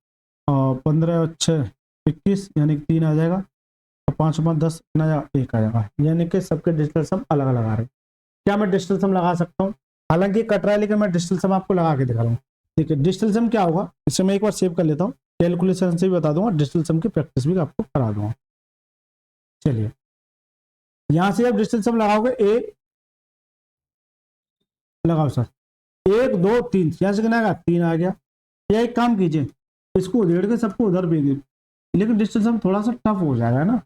और 15 और 6 21 यानी कि 3 आ जाएगा, और 5 और 5 10 कितना आ जाएगा 1 आ जाएगा, यानी कि सबके डिजिटल सम अलग अलग आ रहे हैं। क्या मैं डिजिटल सम लगा सकता हूँ, हालांकि कट रहा है लेकिन मैं डिजिटल सम आपको लगा के दिखा रहा हूँ। देखिए डिजिटल सम क्या होगा, इसे मैं एक बार सेव कर लेता हूँ, कैलकुलेशन से भी बता दूंगा, डिजिटल सम की प्रैक्टिस भी आपको करा दूंगा। चलिए यहां से आप डिजिटल सम लगाओगे, ए लगाओ सर 1 2 3, यहां से कितना आएगा 3 आ गया, या एक काम कीजिए इसको उधेड़ के सबको उधर भेज दीजिए, लेकिन डिजिटल सम थोड़ा सा टफ हो जाएगा ना,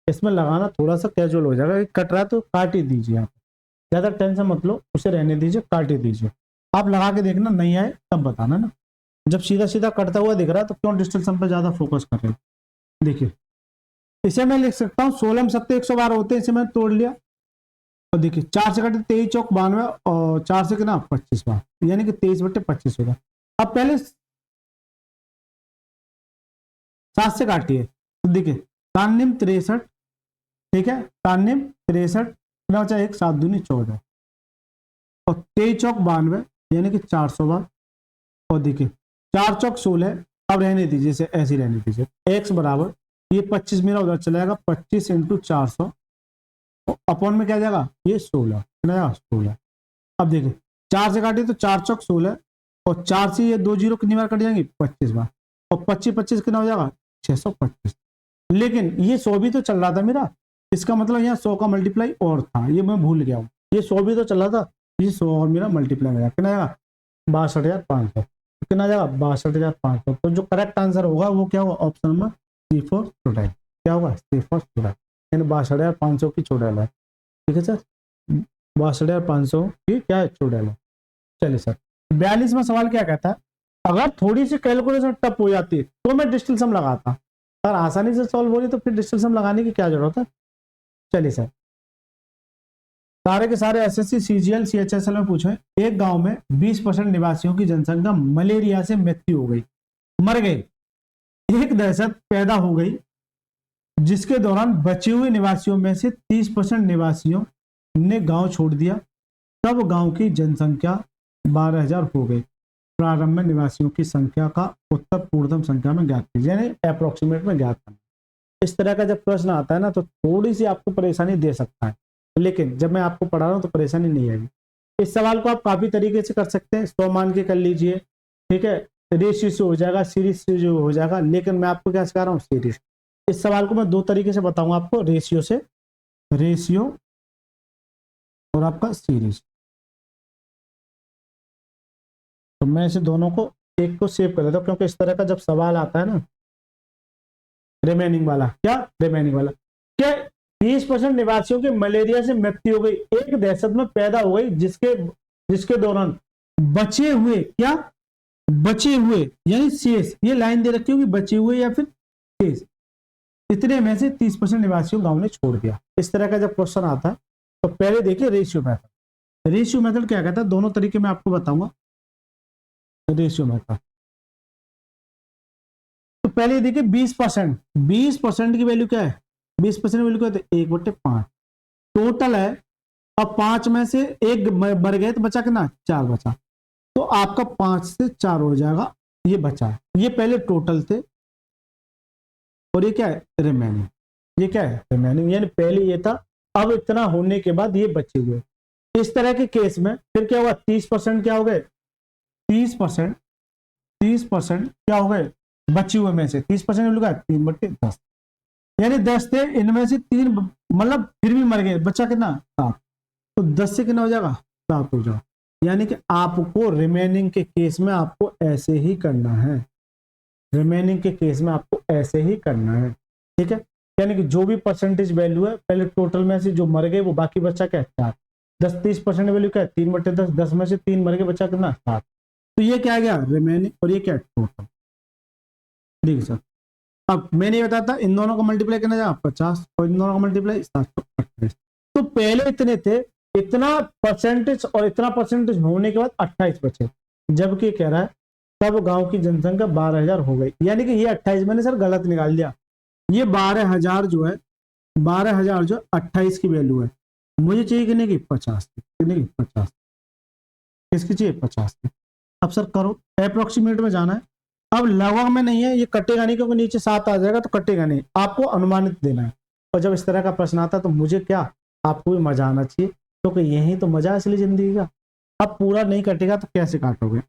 इसमें लगाना थोड़ा सा कैजुअल हो जाएगा, कट रहा है तो काट ही दीजिए, यहाँ ज्यादा टेंशन मत लो, उसे रहने दीजिए, काट ही दीजिए, आप लगा के देखना, नहीं आए तब बताना ना, जब सीधा सीधा कटता हुआ दिख रहा है तो क्यों डिजिटल सम पर ज्यादा फोकस कर रहे हैं। देखिए इसे मैं लिख सकता हूँ 16 में 7 112 होते हैं, इसे मैंने तोड़ लिया, और देखिए 4 से कटे 23 चौक 92, और 4 से कितना 25 बार, यानी कि 23/25 होगा। अब पहले 7 से काटिए, तो देखिए 93 63, ठीक है 93 63 कितना बचा 1 7 दूनी 14, और 23 चौक 92 यानी कि 400 बार, और देखिए 4 चौक 16, अब रहने दीजिए इसे ऐसे ही रहने दीजिए, x बराबर ये 25 मेरा उधर चला जाएगा, 25 × 400 अपॉन में क्या जाएगा ये 16, कितना जाएगा 16। अब देखिए 4 से काटिए तो 4 चौक 16, और 4 से ये 2 जीरो कितनी बार कट जाएंगे 25 बार, और 25 25 कितना हो जाएगा 625। लेकिन ये 100 भी तो चल रहा था मेरा, इसका मतलब यहाँ 100 का मल्टीप्लाई और था, ये मैं भूल गया हूँ, ये 100 भी तो चल रहा था, ये 100 और मेरा मल्टीप्लाई हो जाएगा, कितना जाएगा 62,500, कितना जाएगा 62,500। तो जो करेक्ट आंसर होगा वो क्या होगा ऑप्शन नंबर C4 चौड़ाई, क्या होगा C4 चौड़ाई, यानी 62,500 की चौड़ाई है, ठीक है सर 62,500 की क्या है चौड़ाई। चलिए सर 42वां सवाल क्या कहता है, अगर थोड़ी सी कैलकुलेशन टफ हो जाती तो मैं डिजिटल सम लगाता, सर आसानी से सॉल्व हो रही तो फिर डिजिटल सम लगाने की क्या जरूरत है। चलिए सर सारे के सारे एसएससी सीजीएल सीएचएसएल में पूछे, एक गांव में 20% निवासियों की जनसंख्या मलेरिया से मृत्यु हो गई, मर गई, एक दहशत पैदा हो गई जिसके दौरान बचे हुए निवासियों में से 30% निवासियों ने गांव छोड़ दिया, तब गांव की जनसंख्या 12,000 हो गई, प्रारंभ में निवासियों की संख्या का उत्तर पूर्णतम संख्या में ज्ञात कीजिए, यानी अप्रोक्सीमेट में ज्ञात करना। इस तरह का जब प्रश्न आता है ना तो थोड़ी सी आपको परेशानी दे सकता है, लेकिन जब मैं आपको पढ़ा रहा हूं तो परेशानी नहीं आएगी। इस सवाल को आप काफी तरीके से कर सकते हैं, 100 मान के कर लीजिए, ठीक है, रेशियो से हो जाएगा, सीरीज से जो हो जाएगा, लेकिन मैं आपको क्या सिखा रहा हूँ सीरीज। इस सवाल को मैं 2 तरीके से बताऊंगा आपको, रेशियो से, रेशियो और आपका सीरीज। तो मैं इसे दोनों को एक को सेव कर लेता हूँ, क्योंकि इस तरह का जब सवाल आता है ना रिमेनिंग वाला, क्या रिमेनिंग वाला, क्या 30% निवासियों की मलेरिया से मृत्यु हो गई, एक दहशत में पैदा हो गई जिसके दौरान बचे हुए, क्या बचे हुए यानी शेष, ये लाइन दे रखी होगी बचे हुए या फिर शेष, इतने में से 30% निवासियों गांव ने छोड़ दिया। इस तरह का जब क्वेश्चन आता है तो पहले देखिए रेशियो मेथड। रेशियो मेथड क्या कहता है, दोनों तरीके मैं आपको बताऊंगा। रेशियो मेथड तो पहले देखिए 20% की वैल्यू क्या है, 20% वैल्यू क्या है, 1/5 टोटल है, अब 5 में से 1 मर गए तो बचा कितना 4 बचा, तो आपका 5 से 4 हो जाएगा, ये बचा है, ये पहले टोटल थे और ये क्या है रिमेनिंग, ये क्या है रिमेनिंग, यानी पहले ये था, अब इतना होने के बाद ये बचे हुए, इस तरह के केस में फिर क्या होगा, 30% क्या हो गए, 30% क्या हो गए बचे हुए में से, 30% लगा 3/10, यानी 10 थे, इनमें से 3 मतलब फिर भी मर गए, बचा कितना 7, तो 10 से कितना हो जाएगा 7 हो जाएगा। यानी कि आपको रिमेनिंग के केस में आपको ऐसे ही करना है, रिमेनिंग के केस में आपको ऐसे ही करना है, ठीक है। यानी कि जो भी परसेंटेज वैल्यू है, पहले टोटल में से जो मर गए वो बाकी बचा क्या है 4, 10-30% वैल्यू क्या है 3/10, 10 में से 3 मर गए, बचा कितना 7, तो ये क्या आ गया रिमेनिंग, और ये क्या है टोटल, ठीक है सर। अब मैंने बताया था इन दोनों को मल्टीप्लाई करना जाए 50 और इन दोनों को मल्टीप्लाई 728, तो पहले इतने थे, इतना परसेंटेज और इतना परसेंटेज होने के बाद 28 बचे, जबकि कह रहा है तब गांव की जनसंख्या 12,000 हो गई, यानी कि ये 28 मैंने सर गलत निकाल दिया, ये 12,000 जो है 12,000 जो 28 की वैल्यू है, मुझे चाहिए कितने की 50 की, कितने की 50, किसकी चाहिए 50 की। अब सर करो, अप्रोक्सीमेट में जाना है, अब लगभग में नहीं है, ये कटेगा नहीं क्योंकि नीचे 7 आ जाएगा तो कटेगा नहीं, आपको अनुमानित देना है। और जब इस तरह का प्रश्न आता है तो मुझे क्या, आपको भी मजा आना चाहिए, क्योंकि यही तो मजा है असली जिंदगी का। अब पूरा नहीं कटेगा तो कैसे काटोगे,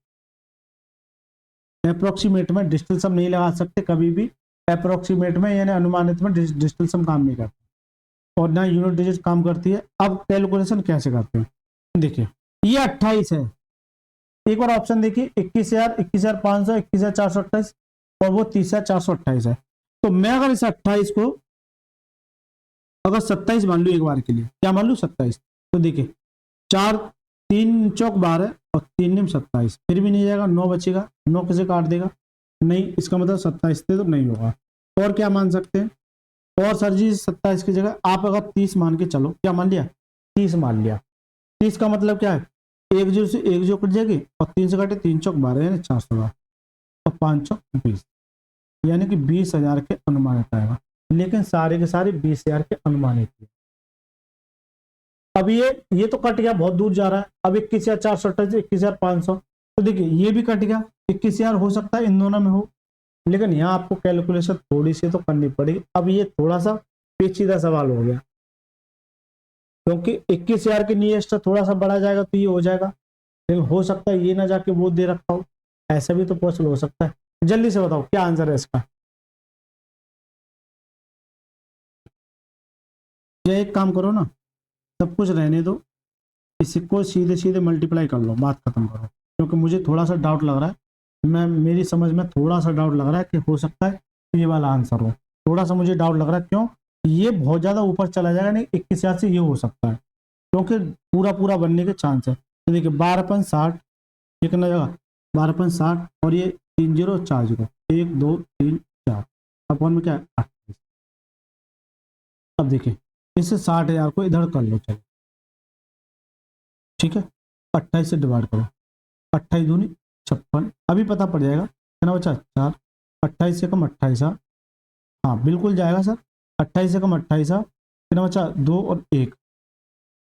अप्रोक्सीमेट में डिजिटल सम नहीं लगा सकते कभी भी, अप्रोक्सीमेट में यानी अनुमानित में डिजिटल सम काम नहीं करता और ना यूनिट डिजिट काम करती है। अब कैलकुलेशन कैसे करते हैं, देखिए ये 28 है, एक बार ऑप्शन देखिए 21,000, 21,500, 21,428 और वो 30,428 है। तो मैं अगर इस 28 को अगर 27 मान लू एक बार के लिए, क्या मान लू 27, तो देखिए 4 3 चौक 12 और 3 निम 27, फिर भी नहीं जाएगा, 9 बचेगा, 9 किसे काट देगा नहीं, इसका मतलब 27 थे तो नहीं होगा। और क्या मान सकते हैं, और सर जी 27 की जगह आप अगर 30 मान के चलो, क्या मान लिया 30 मान लिया, 30 का मतलब क्या है, एक जो से एक जो कट जाएगी और 3 से काटे 3 चौक 12 यानी 400 और 5 चौक 20, यानी कि 20,000 के अनुमानित आएगा, लेकिन सारे के सारे 20,000 के अनुमानित थे। अब ये तो कट गया, बहुत दूर जा रहा है, अब 21,428, 21,500, तो देखिए ये भी कट गया, 21,000 हो सकता है इन दोनों में हो, लेकिन यहाँ आपको कैलकुलेशन थोड़ी सी तो करनी पड़ेगी। अब ये थोड़ा सा पेचीदा सवाल हो गया, क्योंकि 21,000 के नियरेस्ट थोड़ा सा बढ़ा जाएगा तो ये हो जाएगा, लेकिन हो सकता है ये ना जाके वो दे रखा हो, ऐसा भी तो पॉसिबल हो सकता है। जल्दी से बताओ क्या आंसर है इसका, या एक काम करो ना, सब कुछ रहने दो, इसी को सीधे सीधे मल्टीप्लाई कर लो, बात खत्म करो, क्योंकि मुझे थोड़ा सा डाउट लग रहा है, मेरी समझ में थोड़ा सा डाउट लग रहा है कि हो सकता है ये वाला आंसर हो, थोड़ा सा मुझे डाउट लग रहा है, क्यों ये बहुत ज्यादा ऊपर चला जाएगा, नहीं 21,000 से ये हो सकता है, क्योंकि पूरा पूरा बनने के चांस है। तो देखिए 12/60 ये कितना जगह 12/60 और ये 3 0 4 0 1 2 3 4 अपन में क्या है 28। अब देखिए इस 60,000 को इधर कर लो, चलो ठीक है, 28 से डिवाइड करो, 28 दूनी 56, अभी पता पड़ जाएगा कितना बचा 4, 28 से कम 28, हाँ बिल्कुल जाएगा सर, 28 से कम 28, कितना बचा 2 और 1,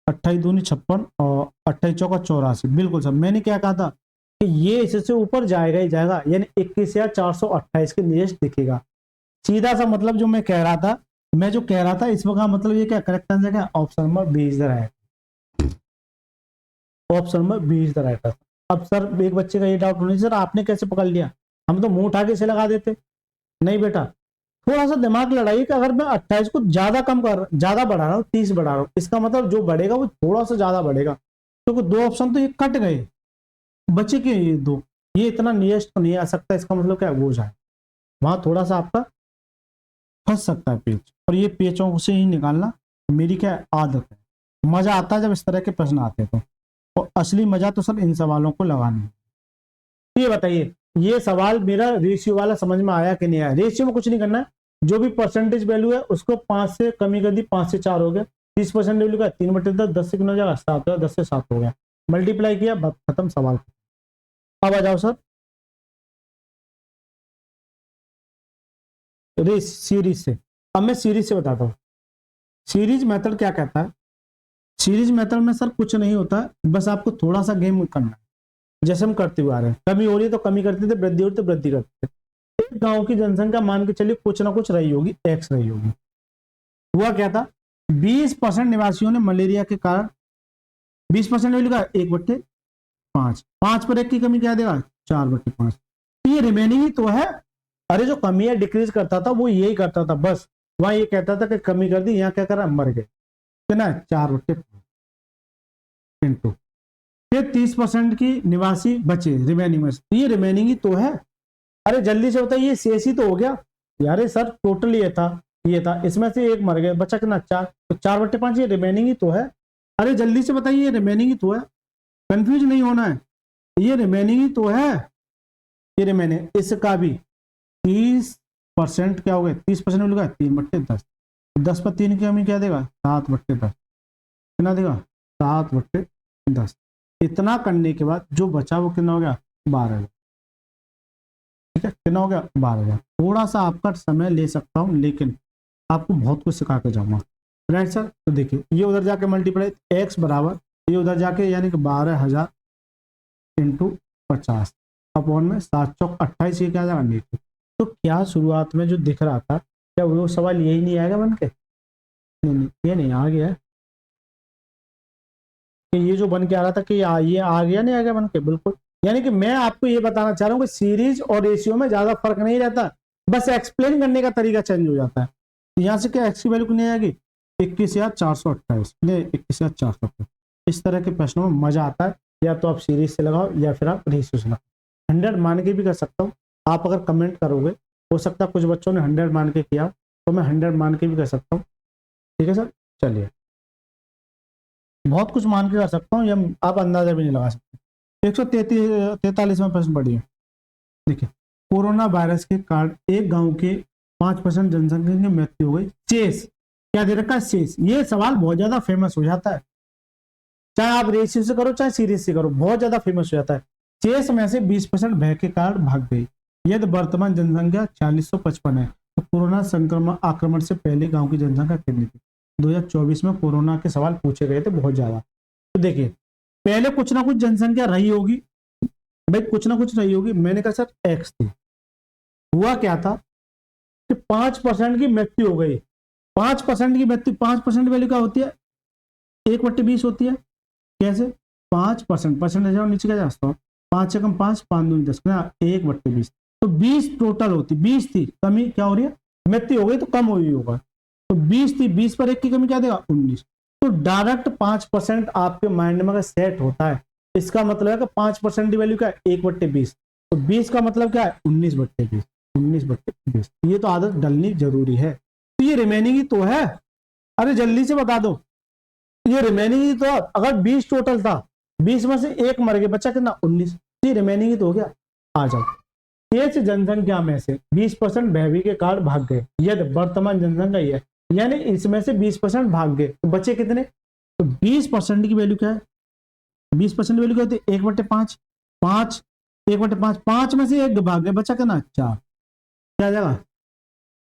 28 दूनी 56 और 28 चौका 84, बिल्कुल सर। मैंने क्या कहा था कि ये इससे ऊपर जाएगा ही जाएगा, यानी 21,428 के नियरेस्ट दिखेगा, सीधा सा मतलब जो मैं कह रहा था, मैं जो कह रहा था इस वक्त मतलब ये क्या करेक्ट आंसर क्या, option number B is the right, option number B is the right. अब सर एक बच्चे का ये डाउट होना, सर आपने कैसे पकड़ लिया, हम तो मुंह उठा के से लगा देते, नहीं बेटा थोड़ा सा दिमाग लड़ाइए कि अगर मैं 28 को ज्यादा कम कर ज्यादा बढ़ा रहा हूँ 30 बढ़ा रहा हूँ, इसका मतलब जो बढ़ेगा वो थोड़ा सा ज्यादा बढ़ेगा, क्योंकि दो ऑप्शन तो ये कट गए, बचे के ये दो, ये इतना नियरेस्ट तो नहीं आ सकता, इसका मतलब क्या वो जाए वहां थोड़ा सा आपका फंस सकता है पेच, और ये पेचों से ही निकालना मेरी क्या आदत है, मजा आता है जब इस तरह के प्रश्न आते हैं तो, और असली मजा तो सब इन सवालों को लगाने में। ये बताइए ये सवाल मेरा रेशियो वाला समझ में आया कि नहीं आया, रेशियो में कुछ नहीं करना है, जो भी परसेंटेज वैल्यू है उसको 5 से कमी कर दी, 5 से 4 हो गया, 30% वैल्यू का 3/10, 10 से कितना हो जाएगा 7 हो गया, 10 से 7 हो गया, मल्टीप्लाई किया खत्म सवाल। अब आ जाओ सर सीरीज से, अब मैं सीरीज से बताता हूँ, सीरीज मेथड क्या कहता है, सीरीज मेथड में सर कुछ नहीं होता, बस आपको थोड़ा सा गेम करना है, जैसे हम करते हुए आ रहे हैं, कमी हो रही है तो कमी करते थे, वृद्धि हो रही तो वृद्धि करते थे, एक गांव की जनसंख्या मान के चलिए कुछ ना कुछ रही होगी, एक्स रही होगी, हुआ क्या था 20% निवासियों ने मलेरिया के कारण 20% वैल्यू का 1/5, 5 पर 1 की कमी क्या देगा 4/5। ये रिमेनिंग ही तो है। अरे जो कमी है डिक्रीज करता था वो यही करता था, बस वहां ये कहता था कि कमी कर दी, यहाँ क्या करा मर गए, कितना 4/5 इंटू फिर 30% की निवासी बचे रिमेनिंग में, ये रिमेनिंग ही तो है। अरे जल्दी से बताइए, शेष ही तो हो गया यार सर, टोटल ये था, इसमें से एक मर गए, बचा कितना 4, तो 4/5 ये रिमेनिंग ही तो है। अरे जल्दी से बताइए, ये रिमेनिंग ही तो है, कंफ्यूज नहीं होना है, ये रिमेनिंग ही तो है, ये रिमेनिंग। इसका भी 30% क्या हो गया, 30% मिलेगा 3/10, 10 पर 3 की हमें क्या देगा 7/10, कितना देगा 7/10। इतना करने के बाद जो बचा वो कितना हो गया 12,000। ठीक है, कितना हो गया 12,000। थोड़ा सा आपका समय ले सकता हूँ लेकिन आपको बहुत कुछ सिखा के जाऊंगा, राइट सर। तो देखिए ये उधर जाके मल्टीप्लाई x बराबर, ये उधर जाके यानी कि 12,000 इंटू 50 अपॉन में 7 चौक 28, ये क्या जाएगा नीचे। तो क्या शुरुआत में जो दिख रहा था क्या वो सवाल यही नहीं आएगा बन के, नहीं ये नहीं आ गया, कि ये जो बन के आ रहा था कि ये आ गया नहीं आ गया बन के, बिल्कुल। यानी कि मैं आपको ये बताना चाह रहा हूँ कि सीरीज और रेशियो में ज्यादा फर्क नहीं रहता, बस एक्सप्लेन करने का तरीका चेंज हो जाता है। यहाँ से क्या एक्स की वैल्यू कितनी आएगी 21,428, 21,428। इस तरह के प्रश्नों में मजा आता है, या तो आप सीरीज से लगाओ या फिर आप रेशियो से लगाओ। 100 मान के भी कर सकता हूँ, आप अगर कमेंट करोगे, हो सकता है कुछ बच्चों ने 100 मान के किया तो मैं 100 मान के भी कर सकता हूँ। ठीक है सर, चलिए बहुत कुछ मान के कर सकता हूँ, या आप अंदाजा भी नहीं लगा सकते। 143वां प्रश्न पढ़िए। देखिए, कोरोना वायरस के कारण एक गांव के 5% जनसंख्या की मृत्यु हो गई, शेष क्या दे रखा है शेष। ये सवाल बहुत ज्यादा फेमस हो जाता है, चाहे आप रेशियो से करो चाहे सीरीज से करो, बहुत ज्यादा फेमस हो जाता है। शेष में से 20% भय के कारण भाग गई, यदि वर्तमान जनसंख्या 4655 है तो कोरोना संक्रमण आक्रमण से पहले गांव की जनसंख्या कितनी थी। 2024 में कोरोना के सवाल पूछे गए थे बहुत ज्यादा। तो देखिए पहले कुछ ना कुछ जनसंख्या रही होगी भाई, कुछ ना कुछ रही होगी। मैंने कहा सर एक्स थी, हुआ क्या था कि 5% की मृत्यु हो गई। 5% की मृत्यु, 5% वैल्यू क्या होती है 1/20 होती है। कैसे 5%, परसेंटेज नीचे क्या जाता हूँ, 5 से कम 5, 5 दूनी 10, 1/20, तो 20 टोटल होती, 20 थी, कमी क्या हो रही है मृत्यु हो गई तो कम हुई होगा, तो 20 थी, 20 पर 1 की कमी क्या देगा 19। तो डायरेक्ट 5% आपके माइंड में सेट होता है, इसका मतलब है कि 5% की वैल्यू क्या है 1/20, तो 20 का मतलब क्या है 19/20, 19/20। ये तो आदत डलनी जरूरी है। तो ये रिमेनिंग ही तो है, अरे जल्दी से बता दो, ये रिमेनिंग ही तो, अगर 20 टोटल था 20 में से एक मर गया, बच्चा कितना 19, ये रिमेनिंग ही तो हो गया। आ जाओ, शेष जनसंख्या में से 20% भयभीत के कारण भाग गए, यदि वर्तमान जनसंख्या है, यानी इसमें से 20% भाग गए तो बचे कितने, तो 20% की वैल्यू क्या है, 20% वैल्यू क्या होती है 1/5, 5, 1/5, 5 में से एक भाग गए, बचा कितना 4, क्या जाएगा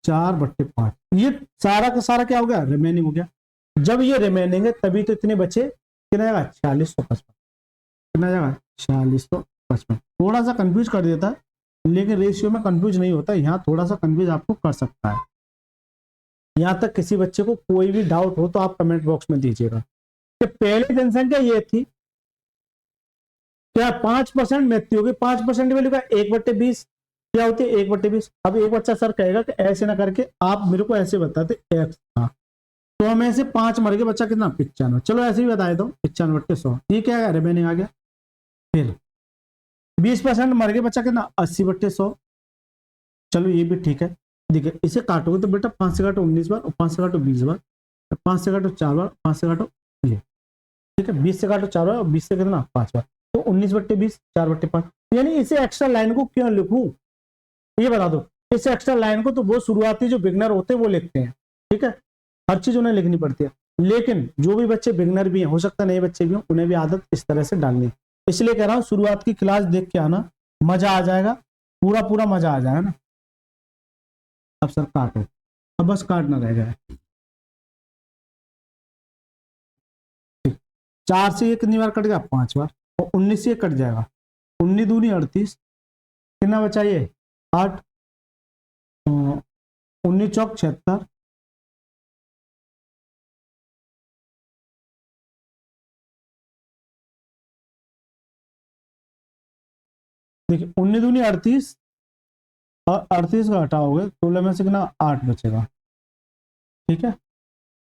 4/5। ये सारा का सारा क्या हो गया रिमेनिंग हो गया। जब ये रिमेनिंग है तभी तो इतने बचे, कितना जाएगा 4655, कितना जाएगा 4655। थोड़ा सा कंफ्यूज कर देता है लेकिन रेशियो में कंफ्यूज नहीं होता, यहाँ थोड़ा सा कंफ्यूज आपको कर सकता है। यहाँ तक किसी बच्चे को कोई भी डाउट हो तो आप कमेंट बॉक्स में दीजिएगा कि पहली जनसंख्या ये थी, क्या 5% मृत्यु होगी, 5% वैल्यू का 1/20 क्या होती है 1/20। अब एक बच्चा सर कहेगा कि ऐसे ना करके आप मेरे को ऐसे बताते एक्स था, तो हमें से 5 मर गए, बच्चा कितना 95, चलो ऐसे ही बताए दो 95/100, ये क्या है रिमेनिंग आ गया। फिर 20% मर गए, बच्चा कितना 80/100, चलो ये भी ठीक है। देखिए इसे काटोगे तो बेटा 5 से काटो 19 बार और 5 से काटो 20 बार, 5 से काटो 4 बार, 5 से काटो ये, ठीक है 20 से काटो 4 बार और 20 से कितना 5 बार, तो 19/20, 4/5। यानी इसे एक्स्ट्रा लाइन को क्यों लिखूं ये बता दो। इस एक्स्ट्रा लाइन को तो वो शुरुआती जो बिगनर होते हैं वो लिखते हैं, ठीक है, हर चीज उन्हें लिखनी पड़ती है, लेकिन जो भी बच्चे बिगनर भी हैं, हो सकता है नए बच्चे भी हों, उन्हें भी आदत इस तरह से डालनी, इसलिए कह रहा हूं शुरुआत की क्लास देख के आना, मजा आ जाएगा, पूरा पूरा मजा आ जाएगा ना। अब सर काटो, अब बस काटना रह गया है। 4 से ये कितनी बार कट गया 5 बार, और 19 से ये कट जाएगा, 19 दूनी 38, कितना बचा ये 8, 19 चौक 76, देखिए 19 दूनी 38 और 38 का हटाओगे 16 में से कितना 8 बचेगा, ठीक है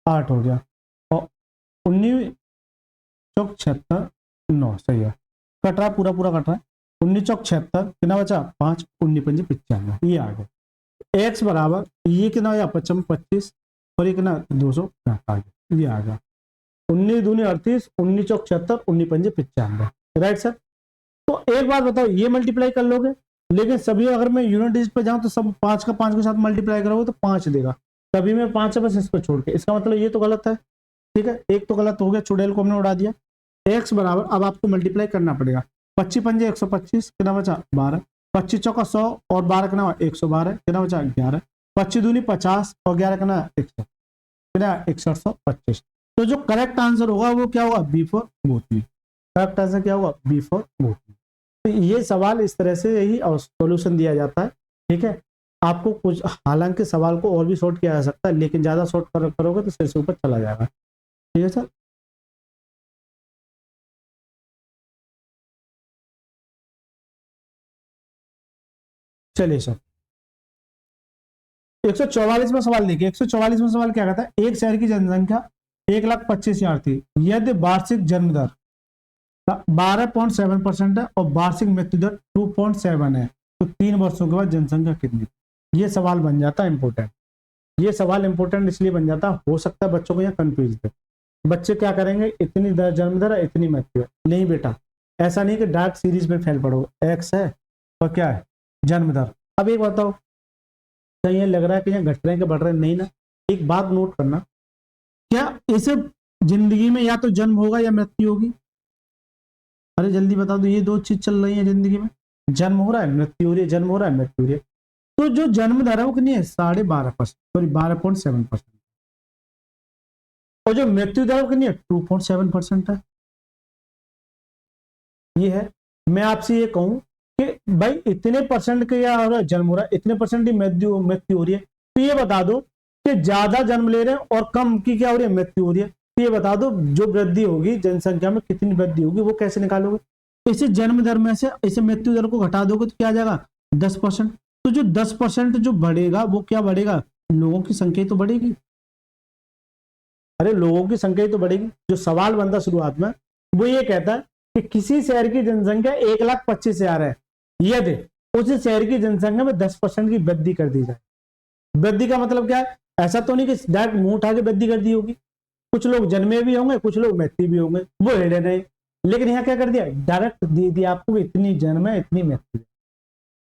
8 हो गया, और 19 चौक 76, 9 सही है, कट रहा पूरा पूरा कट रहा है, 19 चौक 76 कितना बचा 5, 19 पंजे 95, ये आ गया। एक्स बराबर ये कितना हो गया 55 25 और ये कितना 200 आ गया, ये आ गया 19 दूनी 38, 19 चौक 76, 19 पंजे 95, राइट सर। तो एक बात बताओ, ये मल्टीप्लाई कर लोगे, लेकिन सभी अगर मैं यूनिट डिजिट पे जाऊं तो सब 5 का 5 के साथ मल्टीप्लाई करोगे तो 5 देगा, कभी मैं 5 है बस इसको छोड़ के, इसका मतलब ये तो गलत है, ठीक है एक तो गलत हो गया, चुड़ैल को हमने उड़ा दिया। एक्स बराबर अब आपको मल्टीप्लाई करना पड़ेगा, 25 पंजे 125 कितना बचा 12, 25 चौका 100 और 12 कितना 112 कितना बचा 11, 25 दूनी 50 और 11 कितना 100 कितना 6125। तो जो करेक्ट आंसर होगा वो क्या होगा B for both, correct answer क्या होगा बी फॉर बोथ। तो ये सवाल इस तरह से यही सॉल्यूशन दिया जाता है, ठीक है। आपको कुछ हालांकि सवाल को और भी शॉर्ट किया जा सकता है, लेकिन ज्यादा शॉर्ट करोगे तो सिर से ऊपर चला जाएगा, ठीक है सर। चलिए सर 144 में सवाल देखिए, 144 में सवाल क्या कहता है, एक शहर की जनसंख्या 1,25,000 थी, यदि वार्षिक जन्म दर 12.7% है और वार्षिक मृत्यु दर 2.7 है, तो 3 वर्षों के बाद जनसंख्या कितनी। ये सवाल बन जाता है इंपोर्टेंट, ये सवाल इंपोर्टेंट इसलिए बन जाता हो सकता है बच्चों को यहाँ कंफ्यूज है, बच्चे क्या करेंगे इतनी दर जन्म दर है इतनी मृत्यु है, नहीं बेटा ऐसा नहीं कि डायरेक्ट सीरीज में फैल पड़ोगे, एक्स है और क्या है जन्म दर। अब एक बताओ कहीं ये लग रहा है कि यहाँ घट रहे हैं कि बढ़ रहे हैं, नहीं ना, एक बात नोट करना, क्या इसे जिंदगी में या तो जन्म होगा या मृत्यु होगी, अरे जल्दी बता दो, ये दो चीज चल रही है जिंदगी में, जन्म हो रहा है मृत्यु हो रही है, जन्म हो रहा है मृत्यु हो रही है। तो जो जन्म दर है वो कितनी है 12.5%, सॉरी 12.7%, और जो मृत्यु दर कितनी है 2.7% है। ये है, मैं आपसे ये कहूं कि भाई इतने परसेंट का क्या हो रहा है जन्म हो रहा है, इतने परसेंट की मृत्यु मृत्यु हो रही है, तो ये बता दो कि ज्यादा जन्म ले रहे हैं और कम की क्या हो रही है मृत्यु हो रही है, तो ये बता दो जो वृद्धि होगी जनसंख्या में कितनी वृद्धि होगी वो कैसे निकालोगे, इसे जन्म दर में से इसे मृत्यु दर को घटा दोगे तो क्या आ जाएगा 10%, तो जो 10% जो बढ़ेगा वो क्या बढ़ेगा, लोगों की संख्या तो बढ़ेगी, अरे लोगों की संख्या तो बढ़ेगी। जो सवाल बनता शुरुआत में वो ये कहता है कि किसी शहर की जनसंख्या 1,25,000 है, यदि उस शहर की जनसंख्या में 10% की वृद्धि कर दी जाए। वृद्धि का मतलब क्या है, ऐसा तो नहीं कि डायरेक्ट मुंह उठा के वृद्धि कर दी होगी, कुछ लोग जन्मे भी होंगे कुछ लोग मृत्यु भी होंगे, वो हेडे नहीं, लेकिन यहाँ क्या कर दिया डायरेक्ट दे दिया आपको इतनी जन्म है इतनी मृत्यु है,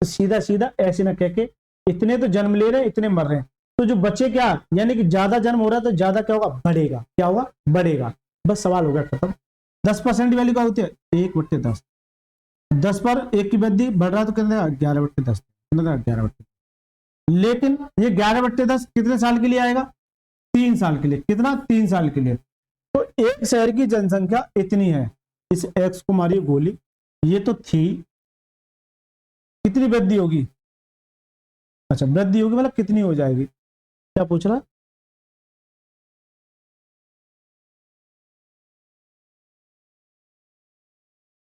तो सीधा सीधा ऐसे ना कह के इतने तो जन्म ले रहे हैं इतने मर रहे हैं, तो जो बच्चे क्या यानी कि ज्यादा जन्म हो रहा है तो ज्यादा क्या होगा बढ़ेगा, क्या होगा बढ़ेगा, बस सवाल हो गया खत्म। 10% वैल्यू क्या होती है 1/10, 10 पर 1 की वृद्धि बढ़ रहा है तो कितना 11/10, 11/10, लेकिन ये 11/10 कितने साल के लिए आएगा 3 साल के लिए, कितना 3 साल के लिए। तो एक शहर की जनसंख्या इतनी है, इस एक्स को मारिए गोली, ये तो थी, कितनी वृद्धि होगी, अच्छा वृद्धि होगी मतलब कितनी हो जाएगी, क्या पूछ रहा,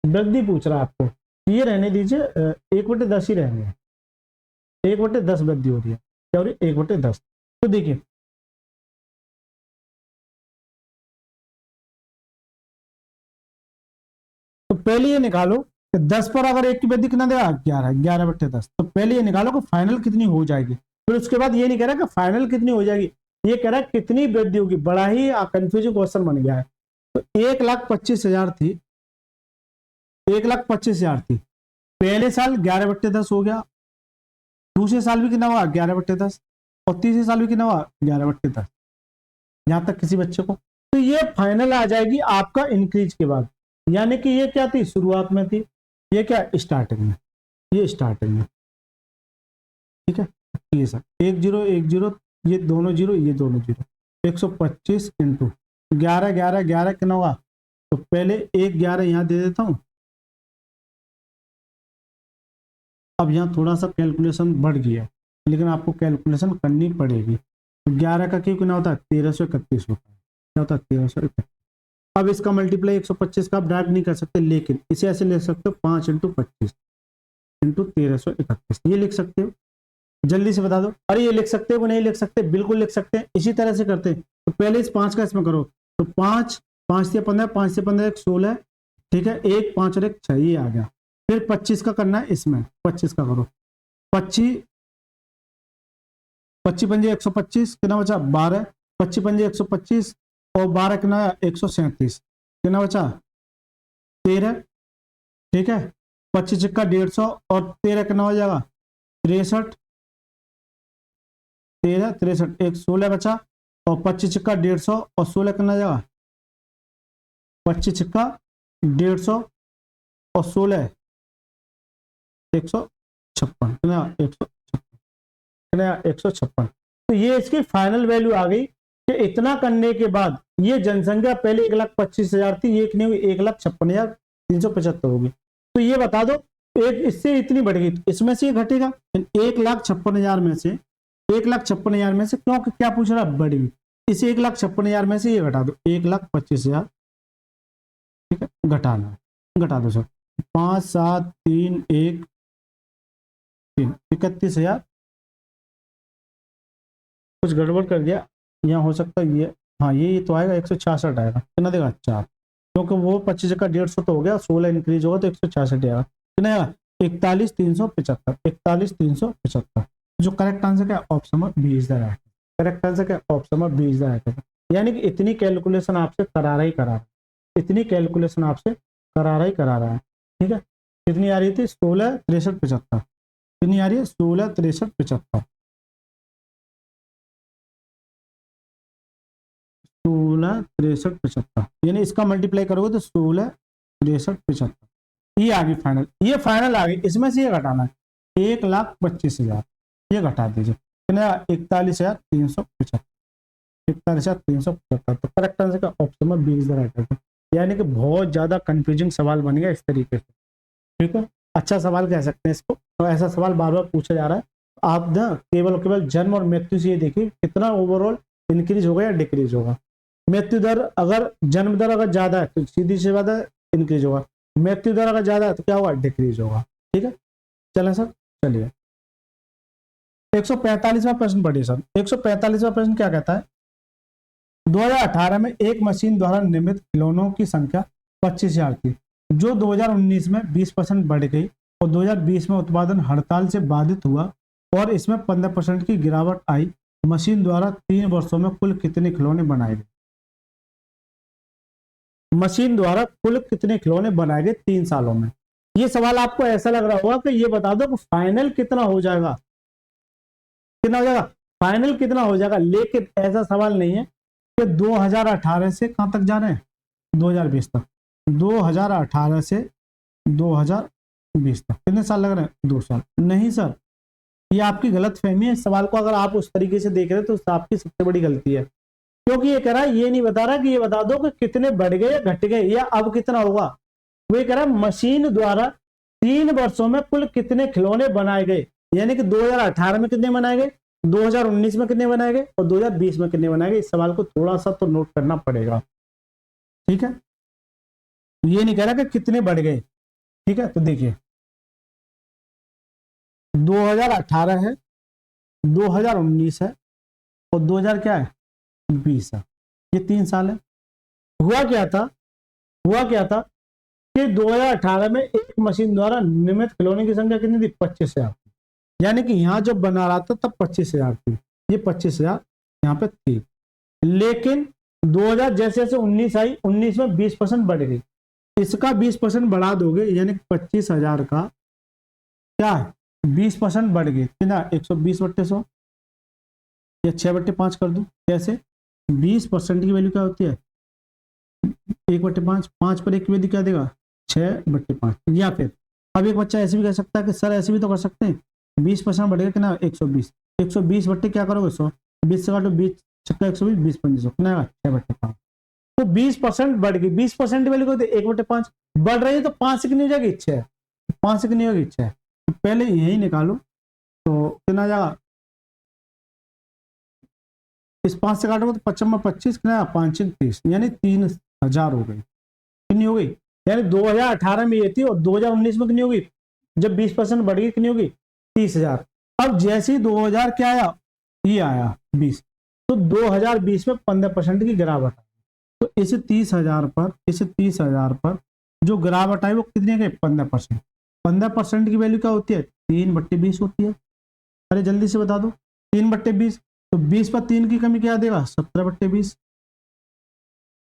वृद्धि पूछ रहा आपको, ये रहने दीजिए 1/10 ही रहेंगे, 1/10 वृद्धि हो रही है, क्या हो रही है 1/10। तो देखिए तो पहले ये निकालो कि 10 पर अगर 1 की वृद्धि कितना देगा 11, 11/10, तो पहले ये निकालो कि फाइनल कितनी हो जाएगी, फिर उसके बाद ये नहीं कह रहा कि फाइनल कितनी हो जाएगी, ये कह रहा है कितनी वृद्धि होगी, बड़ा ही कंफ्यूजिंग क्वेश्चन बन गया है। तो 1,25,000 थी, 1,25,000 थी, पहले साल 11/10 हो गया, दूसरे साल भी कितना हुआ 11/10, और तीसरे साल भी कितना हुआ 11/10, यहां तक किसी बच्चे को, तो ये फाइनल आ जाएगी आपका इंक्रीज के बाद, यानी कि ये क्या थी शुरुआत में थी, ये क्या स्टार्टिंग में, ये स्टार्टिंग में, ठीक है। ये सर 1 0 1 0, ये दोनों जीरो ये दोनों जीरो, 125 इंटू 11 11 11 कितना हुआ, तो पहले 1 11 यहाँ दे देता हूं, अब यहाँ थोड़ा सा कैलकुलेशन बढ़ गया, लेकिन आपको कैलकुलेशन करनी पड़ेगी, तो 11 का क्यों कितना होता है 1331 होता है, क्या होता है 1331। अब इसका मल्टीप्लाई 125 का आप डायरेक्ट नहीं कर सकते, लेकिन इसे ऐसे ले सकते हो 5 × 25, इंटू 1331, ये लिख सकते हो। जल्दी से बता दो। अरे ये लिख सकते हो कि नहीं लिख सकते? बिल्कुल लिख सकते हैं। इसी तरह से करते हैं। तो पहले इस 5 का इसमें करो, तो 5 5 से 15, 5 से 15 एक 16, ठीक है, 1 5 और 1 6, ये आ गया। फिर 25 का करना है इसमें, 25 का करो, 25 25 पंजे 125, कितना बचा 12, 25 पंजे 125 और 12 कितना 137, कितना बचा 13, ठीक है, 25 का 150 और 13 कितना हो जाएगा 63, 13 63, एक 16 बचा और 25 का 150 और 16 कितना जाएगा 25 का 150 और 16 156, कितना 156। तो ये इसकी फाइनल वैल्यू आ गई कि इतना करने के बाद ये जनसंख्या पहले 1,25,000 थी, ये कितनी हुई 1,56,375 होगी। तो ये बता दो एक इससे इतनी बढ़ गई, तो इसमें से ये घटेगा 1,56,000 में से, 1,56,000 में से, क्योंकि क्या पूछ रहा बड़ी, इस 1,56,000 में से ये घटा दो 1,25,000, ठीक है, घटाना, घटा दो सर, 5 7 3 1 3, 31,000, कुछ गड़बड़ कर दिया यहाँ, हो सकता है ये, हाँ ये तो आएगा 166 आएगा, कितना देगा 4, क्योंकि वो 25 का 150 तो हो गया, 16 इंक्रीज होगा तो 166 आएगा, कितना आएगा 41,375, 41,375। जो करेक्ट आंसर क्या option number B is the right, correct answer क्या option number B is the right. यानी कि इतनी कैलकुलेशन आपसे करा रहा ही करा रहा है, इतनी कैलकुलेशन आपसे करा रहा ही करा रहा है, ठीक है। कितनी आ रही थी 16 63 75, कितनी आ रही है 16 63 75, 16 63 75, यानी इसका मल्टीप्लाई करोगे तो 16 63 75, ये आ गई फाइनल, ये फाइनल आ गई। इसमें से ये घटाना है 1,25,000, ये घटा दीजिए, कितना 41,375, 41,375। तो करेक्ट आंसर का ऑप्शन में B is the right answer. यानी कि बहुत ज्यादा कंफ्यूजिंग सवाल बन गया इस तरीके से, ठीक है, अच्छा सवाल कह सकते हैं इसको। तो ऐसा सवाल बार बार पूछा जा रहा है, आप ना केवल जन्म और मृत्यु से ये देखिए कितना ओवरऑल इंक्रीज होगा या डिक्रीज होगा। मृत्यु दर अगर जन्म दर अगर ज्यादा है तो सीधी सी बात है इंक्रीज होगा, मृत्यु दर अगर ज्यादा है तो क्या होगा डिक्रीज होगा, ठीक है। चलें सर, चलिए 145वां प्रश्न पढ़िए सर। 145वां प्रश्न क्या कहता है, 2018 में एक मशीन द्वारा निर्मित खिलौनों की संख्या 25,000 थी, जो 2019 में 20% बढ़ गई और 2020 में उत्पादन हड़ताल से बाधित हुआ और इसमें 15% की गिरावट आई। मशीन द्वारा 3 वर्षों में कुल कितने खिलौने बनाए गए? मशीन द्वारा कुल कितने खिलौने बनाए गए 3 सालों में? ये सवाल आपको ऐसा लग रहा होगा कि ये बता दो कि फाइनल कितना हो जाएगा, कितना हो जाएगा फाइनल कितना हो जाएगा, लेकिन ऐसा सवाल नहीं है कि 2018 से कहां तक जा रहे हैं 2020 तक, 2018 से 2020 तक कितने साल लग रहे हैं 2 साल। नहीं सर, ये आपकी गलत फहमी है। इस सवाल को अगर आप उस तरीके से देख रहे हैं तो आपकी सबसे बड़ी गलती है, क्योंकि ये कह रहा है, ये नहीं बता रहा कि ये बता दो कि कितने बढ़ गए या घट गए या अब कितना होगा। वो ये कह रहा है मशीन द्वारा 3 वर्षों में कुल कितने खिलौने बनाए गए, यानी कि 2018 में कितने बनाए गए, 2019 में कितने बनाए गए और 2020 में कितने बनाए गए। इस सवाल को थोड़ा सा तो नोट करना पड़ेगा, ठीक है। ये नहीं कह रहा कि कितने बढ़ गए, ठीक है। तो देखिए 2018 है, 2019 है और 2000 क्या है 20 है, ये 3 साल है। हुआ क्या था कि 2018 में एक मशीन द्वारा निर्मित खिलौने की संख्या कितनी थी 25,000, यानी कि यहां जब बना रहा था तब 25,000 थी, ये 25,000 यहाँ पे थी। लेकिन 2000 जैसे जैसे 19 आई, 19 में 20% बढ़ गई, इसका 20% बढ़ा दोगे यानी 25,000 का क्या है 20% बढ़ गई, कितना 120/100 या 6/5 कर दूं, कैसे 20% की वैल्यू क्या होती है 1/5, 5 पर 1 की वैल्यू क्या देगा 6/5। या फिर अब एक बच्चा ऐसे भी कर सकता है कि सर ऐसे भी तो कर सकते हैं, 20% बढ़ेगा कितना 120, 120 बट्टे क्या करोगे 100, 20 से काटो 20 छक्का 120, 20 पंजे 100 कितना 6/5। तो 20% बढ़ गई, 20% वैल्यू को 1/5 बढ़ रही है तो 5 से कितनी हो जाएगी 6, 5 से कितनी होगी 6, पहले यही निकालो तो कितना जाएगा, इस 5 से काटोगे तो 55 में 25 कितना 5 30, यानी 3,000 हो गई, कितनी हो गई, यानी 2018 में ये थी और 2019 में कितनी होगी जब 20% बढ़ी कितनी होगी 30,000। अब जैसे ही 2000 क्या आया, ये आया 20, तो 2020 में 15% की गिरावट आई। तो इस 30,000 पर जो गिरावट आई वो कितनी है 15%। 15% की वैल्यू क्या होती है 3/20 होती है। अरे जल्दी से बता दो 3/20, तो 20 पर 3 की कमी क्या देगा 17/20,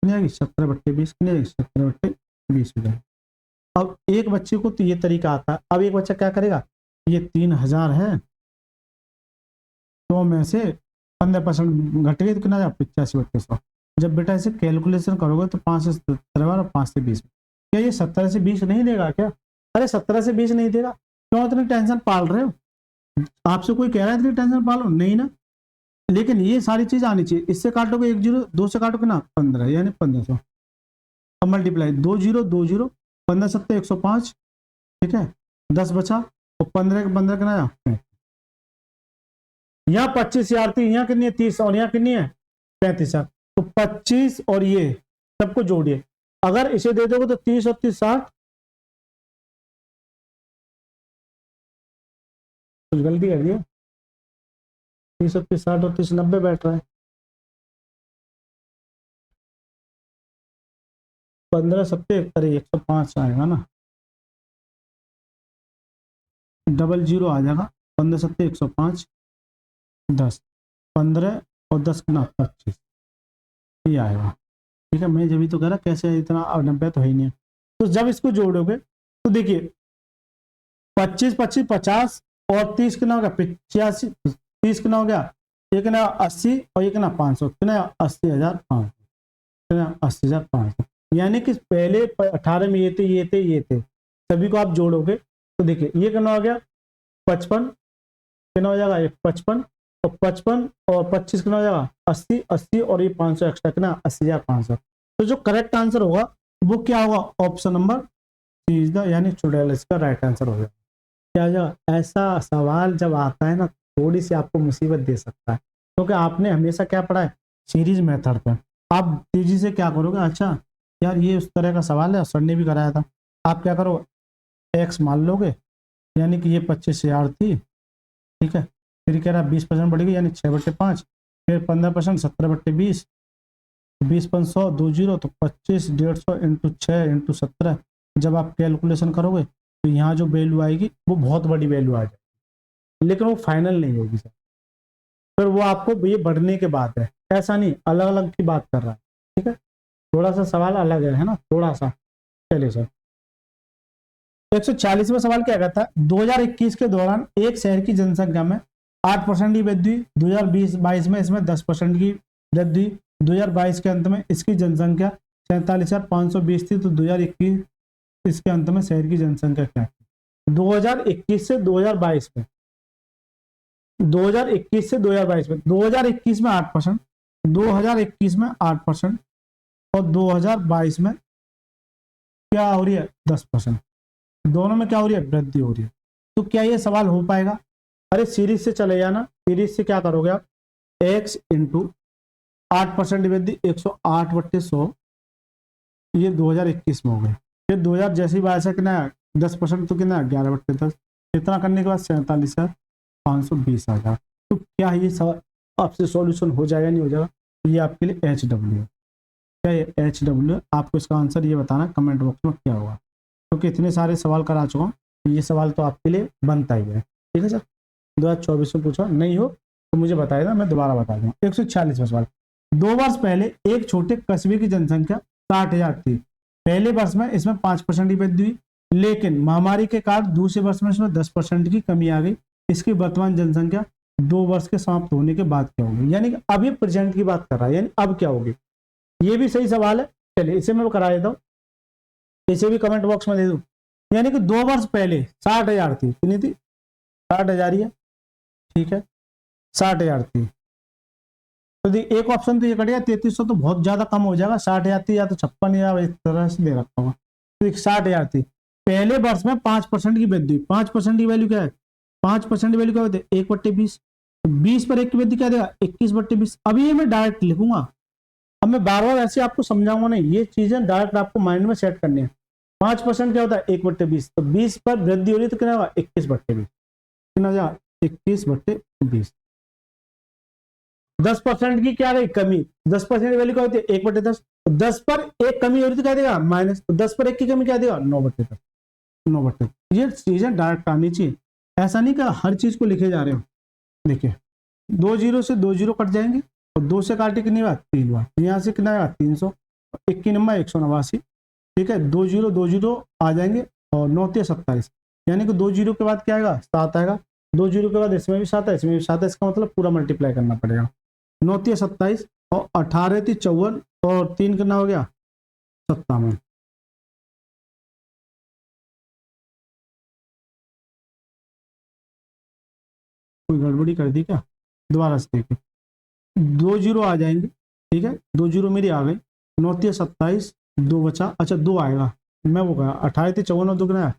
कितनी आएगी 17/20, कितनी आएगी 17/20 हो जाएगी। अब एक बच्चे को तो ये तरीका आता है। अब एक बच्चा क्या करेगा, ये 3000 है तो में से 15% घट गई तो कितना 85/100। जब बेटा इसे कैलकुलेशन करोगे तो 5 से 17 और 5 से 20, क्या ये 17 से 20 नहीं देगा क्या? अरे 17 से 20 नहीं देगा, क्यों इतनी टेंशन पाल रहे हो? आपसे कोई कह रहा है इतनी टेंशन पालो नहीं ना, लेकिन ये सारी चीज आनी चाहिए। इससे काटोगे 1 0, 2 से काटोगे ना 15 यानी 1500। अब मल्टीप्लाई 2 0 2 0, 15 7 105, ठीक है 10 बचा और 15 के 15 कितना आया, यहाँ 25,000 थी, यहाँ कितनी है 30 और यहाँ कितनी है 35,000। तो 25 और ये सबको जोड़िए, अगर इसे दे दोगे तो 30 और 30 60, कुछ गलती कर दिया, 30 और 30 60 और 30 90 बैठ रहा है। 15 सत्ते अरे 105 आएगा ना, डबल जीरो आ जाएगा। 15 सत्ते 105, 10 15 और 10 ना 25, ये आएगा। ठीक है, मैं जब भी तो कह रहा कैसे इतना 90 तो है ही नहीं। तो जब इसको जोड़ोगे तो देखिए 25 25 50 और 30 कितना हो गया 85, 30 कितना हो गया एक ना 80 और एक ना 500, कितना 80,500, कितना 80,500। यानी कि पहले 18 में ये थे ये थे ये थे, सभी को आप जोड़ोगे तो देखिए ये कितना हो गया 55, कितना हो जाएगा 55 और 55 और 25 कितना हो जाएगा 80 80 और ये 500 एक्स्ट्रा कितना 80,500। तो जो करेक्ट आंसर होगा वो क्या होगा, option number C is the, यानी चुड़ैल इसका राइट आंसर हो जाएगा। क्या हो जाएगा, ऐसा सवाल जब आता है ना थोड़ी सी आपको मुसीबत दे सकता है, क्योंकि आपने हमेशा क्या पढ़ा है सीरीज मेथड पे। आप तेजी से क्या करोगे, अच्छा यार ये उस तरह का सवाल है सर ने भी कराया था, आप क्या करो एक्स मान लोगे, यानी कि ये 25,000 थी, ठीक है, फिर कह रहा 20% बढ़ेगी यानी 6/5, फिर 15% 17/20, 20/100 2 0, तो 25 150 इंटू 6 इंटू 17। जब आप कैलकुलेशन करोगे तो यहाँ जो वैल्यू आएगी वो बहुत बड़ी वैल्यू आ जाएगी, लेकिन वो फाइनल नहीं होगी सर, फिर वो आपको ये बढ़ने के बाद है, ऐसा नहीं अलग अलग की बात कर रहा है। ठीक है, थोड़ा सा सवाल अलग है ना थोड़ा सा। चलिए सर 140वां सवाल क्या कहता है, 2021 के दौरान एक शहर की जनसंख्या में 8% की वृद्धि हुई, 2020-22 में इसमें 10% की वृद्धि हुई, 2022 के अंत में इसकी जनसंख्या 47,520 थी, तो 2021 इसके अंत में शहर की जनसंख्या क्या थी। 2021 से 2022 में, 2021 से 2022 में, 2021 में 8%, 2021 में 8% और 2022 में क्या हो रही है 10%, दोनों में क्या हो रही है वृद्धि हो रही है। तो क्या ये सवाल हो पाएगा, अरे सीरीज से चले जाना, सीरीज से क्या करोगे आप x इंटू 8% वृद्धि 108/100, ये 2021 में हो गए, फिर 2000 जैसे ही बाईस कितना 10% तो कितना 11/10, इतना करने के बाद 47,520 आ जाए। तो क्या ये सवाल आपसे सॉल्यूशन हो जाएगा नहीं हो जाएगा, ये आपके लिए HW है। क्या ये HW, आपको इसका आंसर ये बताना कमेंट बॉक्स में क्या होगा, क्योंकि इतने सारे सवाल करा चुका हूँ, ये सवाल तो आपके लिए बनता ही है। ठीक है सर, 2024 में पूछा नहीं हो तो मुझे बताएगा, मैं दोबारा बता दूंगा। 146वां सवाल, 2 वर्ष पहले एक छोटे कस्बे की जनसंख्या 60,000 थी, पहले वर्ष में इसमें 5% की वृद्धि हुई, लेकिन महामारी के कारण दूसरे वर्ष में इसमें 10% की कमी आ गई, इसकी वर्तमान जनसंख्या 2 वर्ष के समाप्त होने के बाद क्या होगी। यानी कि अब ये प्रेजेंट की बात कर रहा है, यानी अब क्या होगी। ये भी सही सवाल है, चलिए इसे मैं करा देता हूँ, इसे भी कमेंट बॉक्स में दे दूं। यानी कि 2 वर्ष पहले 60,000 थी, कितनी थी 60,000 ही है, ठीक है 60,000 थी, तो एक ऑप्शन तो ये कटेगा 3300, तो बहुत ज्यादा कम हो जाएगा, 60,000 थी या तो 56,000 इस तरह से दे रखा होगा। तो 60,000 थी, पहले वर्ष में 5% की वृद्धि, 5% की वैल्यू क्या है, 5% की वैल्यू क्या होती है 1/20, तो 20 पर 1 की वृद्धि क्या देगा 21/20। अभी ये मैं डायरेक्ट लिखूंगा, अब मैं बार बार ऐसे आपको समझाऊंगा नहीं, ये चीजें डायरेक्ट आपको माइंड में सेट करनी है। 5% क्या होता है 1/20, तो 20 पर वृद्धि हो रही तो कितना होगा 21/20, कितना हो जाएगा 21/20। 10% की क्या रही कमी, 10% वैल्यू क्या होती है 1/10, तो 10 पर एक कमी हो रही तो क्या देगा माइनस, तो 10 पर एक की कमी क्या देगा 9/10, 9/10। ये चीजें डायरेक्ट आनी चाहिए, ऐसा नहीं कि हर चीज को लिखे जा रहे हो। देखिए 2 जीरो से 2 जीरो कट जाएंगे और 2 से काटे कितनी बार 3 बार, तो यहाँ से कितना आएगा 300, 1 की नंबर 189, ठीक है 2 जीरो आ जाएंगे और 9 × 27, यानी कि 2 जीरो के बाद क्या आएगा 7 आएगा, 2 जीरो के बाद इसमें भी 7 है इसमें भी 7 है, इसका मतलब पूरा मल्टीप्लाई करना पड़ेगा। 9 × 27 और 18 × 54 और 3 कितना हो गया 57। कोई गड़बड़ी कर दी क्या, दोबारा से देखिए 2 जीरो आ जाएंगे, ठीक है 2 जीरो मेरी आ गई, 9 × 27, 2 बचा, अच्छा 2 आएगा, मैं वो कहा 18 × 54 और 2 कितना है,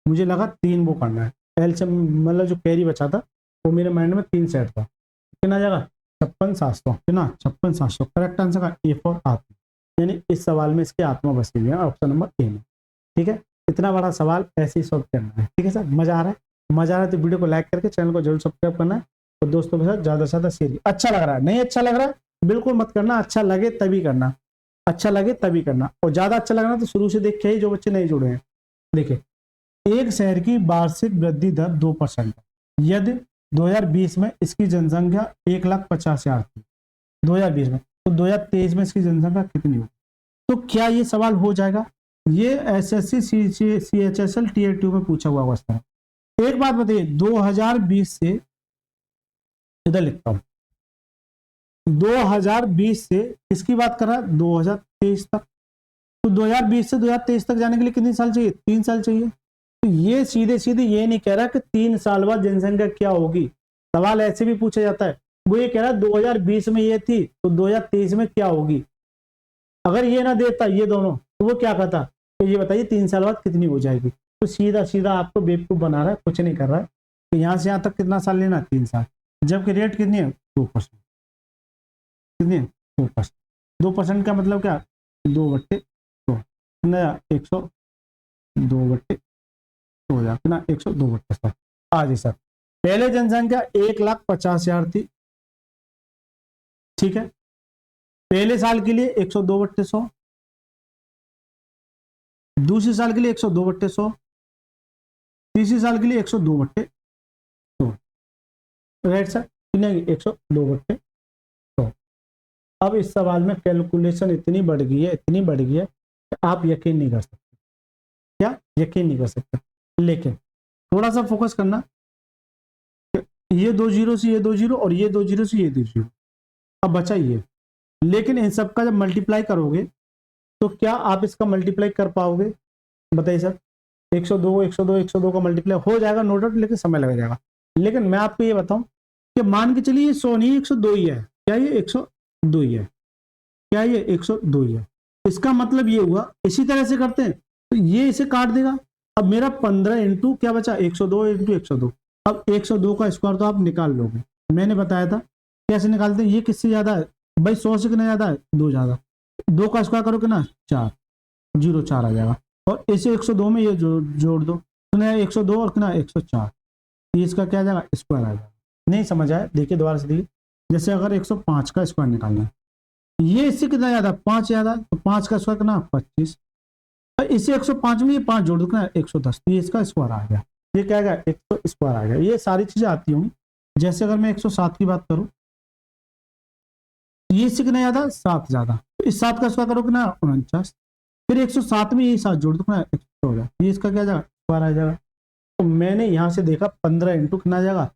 मुझे लगा 3 वो करना है, एल से मतलब जो कैरी बचा था वो मेरे माइंड में 3 सेट था, कितना आ जाएगा 56,700, कितना 56,700, करेक्ट आंसर का ए फॉर आत्मा, यानी इस सवाल में इसकी आत्मा बसी हुई है ऑप्शन नंबर ए में। ठीक है, इतना बड़ा सवाल ऐसे ही सॉल्व करना है। ठीक है सर, मजा आ रहा है, मजा आ रहा है तो वीडियो को लाइक करके चैनल को जरूर सब्सक्राइब करना है और दोस्तों के साथ ज्यादा से ज्यादा शेयर। अच्छा लग रहा है, नहीं अच्छा लग रहा है बिल्कुल मत करना, अच्छा लगे तभी करना, अच्छा लगे तभी करना, और ज्यादा अच्छा लगना तो शुरू से देख के ही, जो बच्चे नहीं जुड़े हैं। देखिए एक शहर की वार्षिक वृद्धि दर 2% है, यदि 2020 में इसकी जनसंख्या 1,50,000 थी 2020 में, तो 2023 में इसकी जनसंख्या कितनी होगी? तो क्या ये सवाल हो जाएगा? ये एसएससी CHSL Tier 2 में पूछा हुआ क्वेश्चन है। एक बात बताइए, 2020 से, इधर लिखता हूं, 2020 से इसकी बात कर रहा है 2023 तक, तो 2020 से 2023 तक जाने के लिए कितने साल चाहिए? 3 साल चाहिए। तो ये सीधे सीधे ये नहीं कह रहा कि 3 साल बाद जनसंख्या क्या होगी, सवाल ऐसे भी पूछा जाता है, वो ये कह रहा है 2020 में ये थी तो 2023 में क्या होगी। अगर ये ना देता ये दोनों, तो वो क्या कहता, तो ये बताइए 3 साल बाद कितनी हो जाएगी। तो सीधा सीधा आपको बेवकूफ बना रहा है, कुछ नहीं कर रहा है। तो यहाँ से यहाँ तक कितना साल लेना? 3 साल, जबकि रेट कितनी है? 2%। कितनी है? 2%। 2% का मतलब क्या? 2/2 नया 102/2 हो जाए ना, 102/100। आज ही सर, पहले जनसंख्या 1,50,000 थी, ठीक है, पहले साल के लिए 102/100, दूसरे साल के लिए 102/100, तीसरे साल के लिए 102/100, राइट सर, कितने? 102/100। अब इस सवाल में कैलकुलेशन इतनी बढ़ गई है, इतनी बढ़ गई है कि आप यकीन नहीं कर सकते। क्या यकीन नहीं कर सकते? लेकिन थोड़ा सा फोकस करना, ये 2 जीरो से ये 2 जीरो और ये 2 जीरो से ये 2 जीरो, अब बचा ये। लेकिन इन सबका जब मल्टीप्लाई करोगे तो क्या आप इसका मल्टीप्लाई कर पाओगे? बताइए सर, 102 102 102 का मल्टीप्लाई हो जाएगा नो डाउट, लेकिन समय लग जाएगा। लेकिन मैं आपको ये बताऊं कि मान के चलिए 100 नहीं 102 ही है, क्या ये 102 ही है? क्या ये 102 ही है? इसका मतलब ये हुआ, इसी तरह से करते हैं तो ये इसे काट देगा। अब मेरा 15 इंटू क्या बचा? 102 इंटू 102। अब 102 का स्क्वायर तो आप निकाल लोगे, मैंने बताया था कैसे निकालते हैं। ये किससे ज्यादा है भाई? 100 से कितना ज्यादा है? 2 ज्यादा। 2 का स्क्वायर करो कितना? 4, 0 4 आ जाएगा, और इसे 102 में ये जोड़ दो, कितना 102 और कितना 104, ये इसका क्या आ जाएगा? स्क्वायर आ जाएगा। नहीं समझ आया? देखिए दोबारा से देखिए, जैसे अगर 105 का स्क्वायर निकालना है, ये इससे कितना ज्यादा? 5 ज्यादा, तो 5 का स्क्वायर कितना? 25, और इसे 105 में ये 5 जोड़ दो कितना? 110, ये इसका स्क्वायर आ गया। ये क्या आएगा? 100 स्क्वायर आ गया। ये सारी चीजें आती होंगी। जैसे अगर मैं 107 की बात करूं, ये इससे कितना ज्यादा? 7 ज्यादा, तो इस 7 का स्क्वायर करो कितना? 49, फिर 107 में ये 7 जोड़ दो कितना? 100 हो जाएगा, ये इसका क्या आ जाएगा? स्क्वायर आ जाएगा। तो मैंने यहां से देखा 15 इंटू कितना आ जाएगा?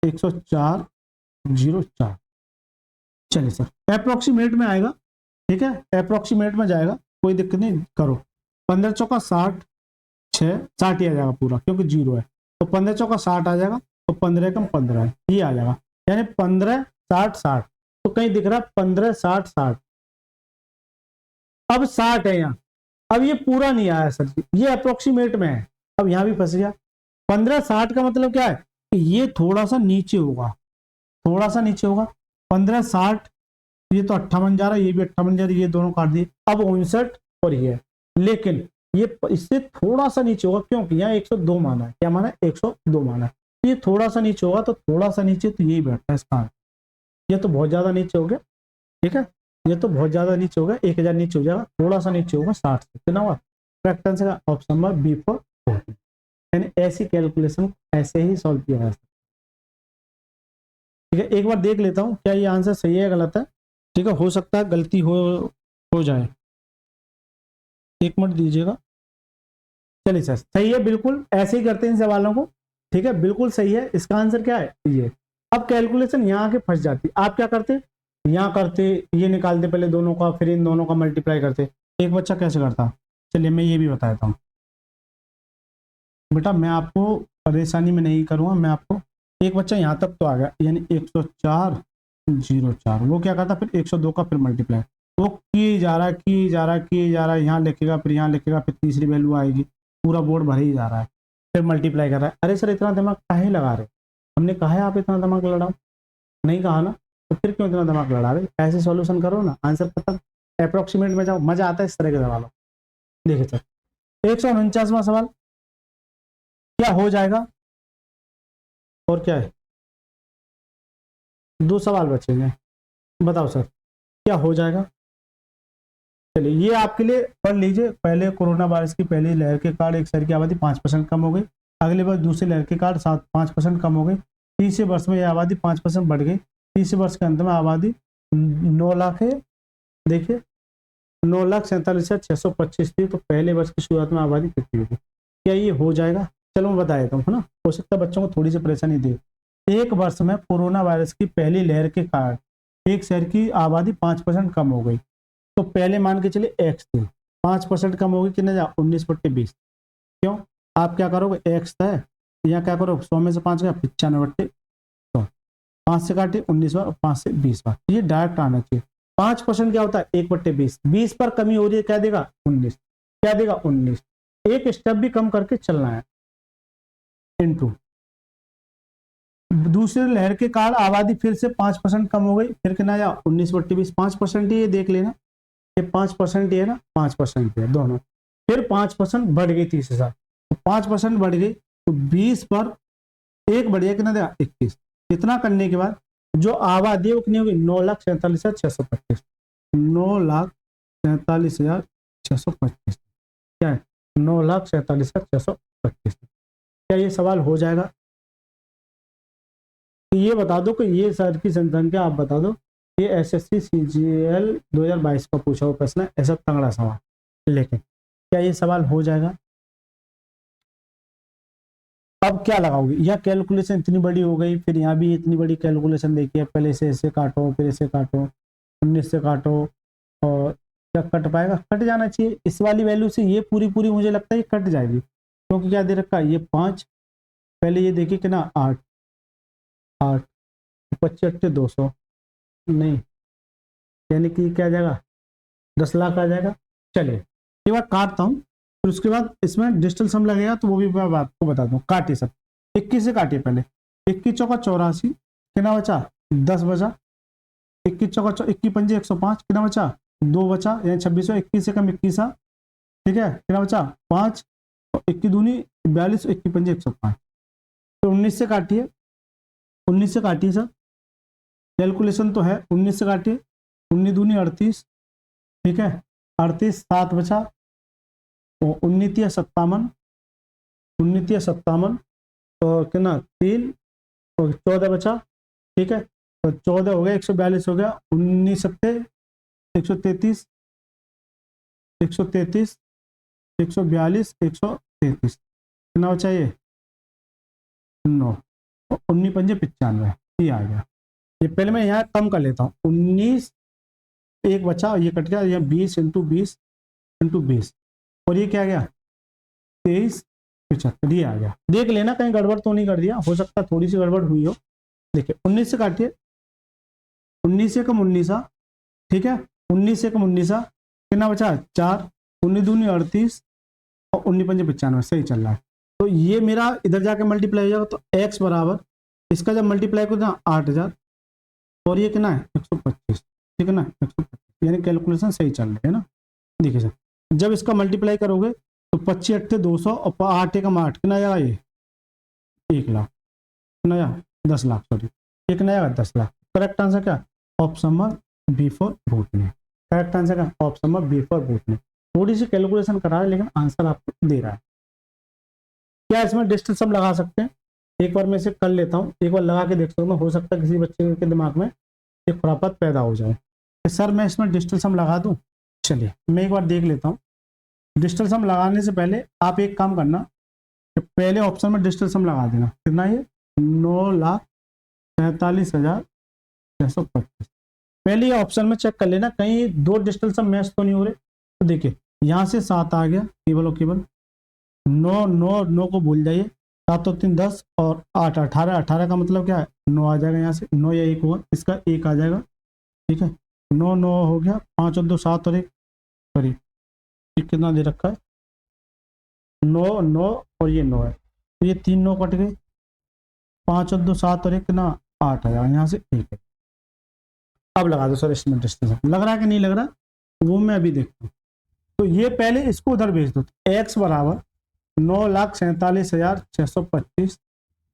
10404। चलिए सर, अप्रोक्सीमेट में आएगा, ठीक है, अप्रोक्सीमेट में जाएगा, कोई दिक्कत नहीं, करो। 15 चौका 60, 60 ही आ जाएगा पूरा, क्योंकि 0 है, तो 15 चौका 60 आ जाएगा, तो 15 कम 15 है, ये आ जाएगा, यानी 15 60 60। तो कहीं दिख रहा है 15 60 60, अब 60 है यहाँ। अब ये पूरा नहीं आया सर जी, ये अप्रोक्सीमेट में है, अब यहाँ भी फंस गया। 15 60 का मतलब क्या है कि ये थोड़ा सा नीचे होगा, थोड़ा सा नीचे होगा। 15 60, ये तो 58 जा रहा है, ये भी 58 जा रहा है, ये दोनों काट दिए, अब 59 और ये। लेकिन ये इससे थोड़ा सा नीचे होगा, क्योंकि यहाँ 102 माना है। क्या माना है? 102 माना है। ये थोड़ा सा नीचे होगा, तो थोड़ा सा नीचे तो यही बैठता है इसका आंसर। ये तो बहुत ज्यादा नीचे हो गया, ठीक है, ये तो बहुत ज्यादा नीचे हो गया, 1000 नीचे हो जाएगा, थोड़ा सा नीचे होगा 60 से। कितना हुआ? करेक्ट आंसर का ऑप्शन नंबर बी फॉर 40। यानी ऐसी कैलकुलेशन ऐसे ही सॉल्व किया जा सकता है। ठीक है, एक बार देख लेता हूँ क्या ये आंसर सही है गलत है। ठीक है, हो सकता है गलती हो जाए, एक मिनट दीजिएगा। चलिए सर, सही है, बिल्कुल ऐसे ही करते हैं इन सवालों को। ठीक है, बिल्कुल सही है। इसका आंसर क्या है? ये। अब कैलकुलेशन यहाँ आके फंस जाती। आप क्या करते? यहाँ करते, ये निकालते पहले दोनों का, फिर इन दोनों का मल्टीप्लाई करते। एक बच्चा कैसे करता? चलिए मैं ये भी बता देता हूँ बेटा, मैं आपको परेशानी में नहीं करूँगा। मैं आपको, एक बच्चा यहाँ तक तो आ गया, यानी 104.04, वो क्या करता? फिर 102 का फिर मल्टीप्लाई, वो किए जा रहा है, किए जा रहा है, किए जा रहा है, यहाँ लिखेगा, फिर यहाँ लिखेगा, फिर तीसरी वैल्यू आएगी, पूरा बोर्ड भर ही जा रहा है, फिर मल्टीप्लाई कर रहा है। अरे सर इतना दिमाग काहे लगा रहे? हमने कहा है आप इतना दिमाग लड़ाओ, नहीं कहा ना, तो फिर क्यों इतना दिमाग लड़ा रहे? ऐसे सॉल्यूशन करो ना, आंसर पता, अप्रोक्सीमेट में जाओ, मजा आता है इस तरह के सवालों। देखिए सर, 149वां सवाल क्या हो जाएगा? और क्या है? 2 सवाल बचेंगे, बताओ सर क्या हो जाएगा? चलिए ये आपके लिए पढ़ लीजिए। पहले कोरोना वायरस की पहली लहर के कारण एक शहर की आबादी 5% कम हो गई। अगले वर्ष दूसरी लहर के कारण 5% कम हो गई। तीसरे वर्ष में यह आबादी 5% बढ़ गई। तीसरे वर्ष के अंत में आबादी 9 लाख है। देखिए 9,47,625 थी, तो पहले वर्ष की शुरुआत में आबादी कितनी होगी? क्या ये हो जाएगा? चलो मैं बता देता हूँ, है ना, हो सकता है बच्चों को थोड़ी सी परेशानी दे। एक वर्ष में कोरोना वायरस की पहली लहर के कारण एक शहर की आबादी 5% कम हो गई। तो पहले मान के चलिए एक्स थे, 5% कम होगी, कितने जा 19/20। क्यों? आप क्या करोगे? एक्स है, यहाँ क्या करो, 100 में से 5 गया, 95/100, 5 से काटे 19 बार, 5 से 20 बार, ये डायरेक्ट आना चाहिए। 5% क्या होता है? 1/20, 20 पर कमी हो रही है, क्या देगा? 19, क्या देगा? 19। एक स्टेप भी कम करके चलना है, इनटू दूसरे लहर के कारण आबादी फिर से 5% कम हो गई, फिर कितना आया? 19/20, 5% ही, ये देख लेना, ये 5% ही है ना, 5% है दोनों, फिर 5% बढ़ गई तीसरे साल, तो 5% बढ़ गई, तो 20 पर एक बढ़िया कितना देगा? 21। इतना करने के बाद जो आबादी है वो कितनी होगी? 9,47,625, 9,47,625, क्या है? 9,47,625। क्या ये सवाल हो जाएगा? तो ये बता दो कि ये सर की जनसंख्या आप बता दो। ये एसएससी सीजीएल 2022 का पूछा हुआ प्रश्न है, ऐसा तगड़ा सवाल, लेकिन क्या ये सवाल हो जाएगा? अब क्या लगाओगे? यह कैलकुलेशन इतनी बड़ी हो गई, फिर यहाँ भी इतनी बड़ी कैलकुलेशन देखिए, पहले से ऐसे काटो, फिर ऐसे काटो, 19 से काटो, और क्या कट पाएगा? कट जाना चाहिए इस वाली वैल्यू से, ये पूरी पूरी मुझे लगता है ये कट जाएगी, क्योंकि क्या दे रखा है? ये 5, पहले ये देखिए कि ना 8, 8, 25 200, नहीं, यानी कि क्या जाएगा? 10 लाख आ जाएगा। चलिए ये बात काटता हूँ, फिर उसके बाद इसमें डिजिटल सम लगेगा, तो वो भी मैं आपको बता दूँ। काटिए सब, 21 से काटिए पहले, 21 चौका 84, कितना बचा? 10 बचा। 21 चौका 21 पंजे 105, कितना बचा? 2 बचा, यानी 26, 21 से कम 21, ठीक है, कितना बचा? 5, 21 दूनी 42, 21 पंजे 105, तो 19 से काटिए, 19 से काटिए सर, कैलकुलेशन तो है, 19 से काटिए, 19 दूनी 38, ठीक है, 38, 7 बचा, तो 19 या 57, 19 या 57, और कितना 3, और 14 बचा, ठीक है, तो 14 हो गया, 142 हो गया, 19 सत्ते 133, 133, 142, 133, कितना बचा? ये 9, 19 पंजे 95, ये आ गया। ये पहले मैं यहाँ कम कर लेता हूँ, 19 एक बचा, ये कट गया, ये 20 × 20 × 20, और ये क्या गया? 23,75, ये आ गया। देख लेना कहीं गड़बड़ तो नहीं कर दिया, हो सकता है थोड़ी सी गड़बड़ हुई हो। देखिए 19 से काटिए, 19 से कम 19, ठीक है, 19 से कम 19, कितना बचा? 4, 19 दूनी 38, और 19 पंजे 95, सही चल रहा है। तो ये मेरा इधर जाके मल्टीप्लाई हो जाएगा, तो x बराबर इसका जब मल्टीप्लाई को 8000, और ये कितना है? 125, ठीक है ना, 125, यानी कैलकुलेशन सही चल रही है ना। देखिए सर, जब इसका मल्टीप्लाई करोगे तो 25 अट्ठे 200 और 8 एकम 8 कितना आएगा ये 1 लाख, कितना आया 10 लाख, सॉरी ये कितना आएगा 10 लाख। करेक्ट आंसर क्या, ऑप्शन नंबर बी फॉर भूतनी। करेक्ट आंसर क्या, ऑप्शन नंबर बी फॉर भूतनी। थोड़ी सी कैलकुलेशन करा है लेकिन आंसर आपको दे रहा है। क्या इसमें डिजिटल सम लगा सकते हैं, एक बार मैं इसे कर लेता हूँ, एक बार लगा के देख सकता हूँ, हो सकता है किसी बच्चे के दिमाग में एक खुरापात पैदा हो जाए कि सर मैं इसमें डिजिटल सम लगा दूं। चलिए मैं एक बार देख लेता हूँ। डिजिटल सम लगाने से पहले आप एक काम करना कि पहले ऑप्शन में डिजिटल सम लगा देना, कितना ये 9,47,625। पहले ये ऑप्शन में चेक कर लेना कहीं दो डिजिटल सम मैच तो नहीं हो रहे। तो देखिए यहाँ से 7 आ गया केवल और केवल, 9 को भूल जाइए, 7 और 3 10 और 8 18, 18 का मतलब क्या है 9 आ जाएगा, यहाँ से 9 या 1 होगा, इसका 1 आ जाएगा, ठीक है 9 9 हो गया, 5 और 2 7 और 1, सॉरी ये कितना दे रखा है 9 9 और ये 9 है, तो ये 3 9 कट गए, 5 और 2 7 और 1 कितना 8 आएगा, यहाँ से 1 है। अब लगा दो सर इसमें डिस्टेंस, लग रहा है कि नहीं लग रहा, वो मैं अभी देखता हूँ। तो ये पहले इसको उधर भेज दो, x बराबर 9,47,625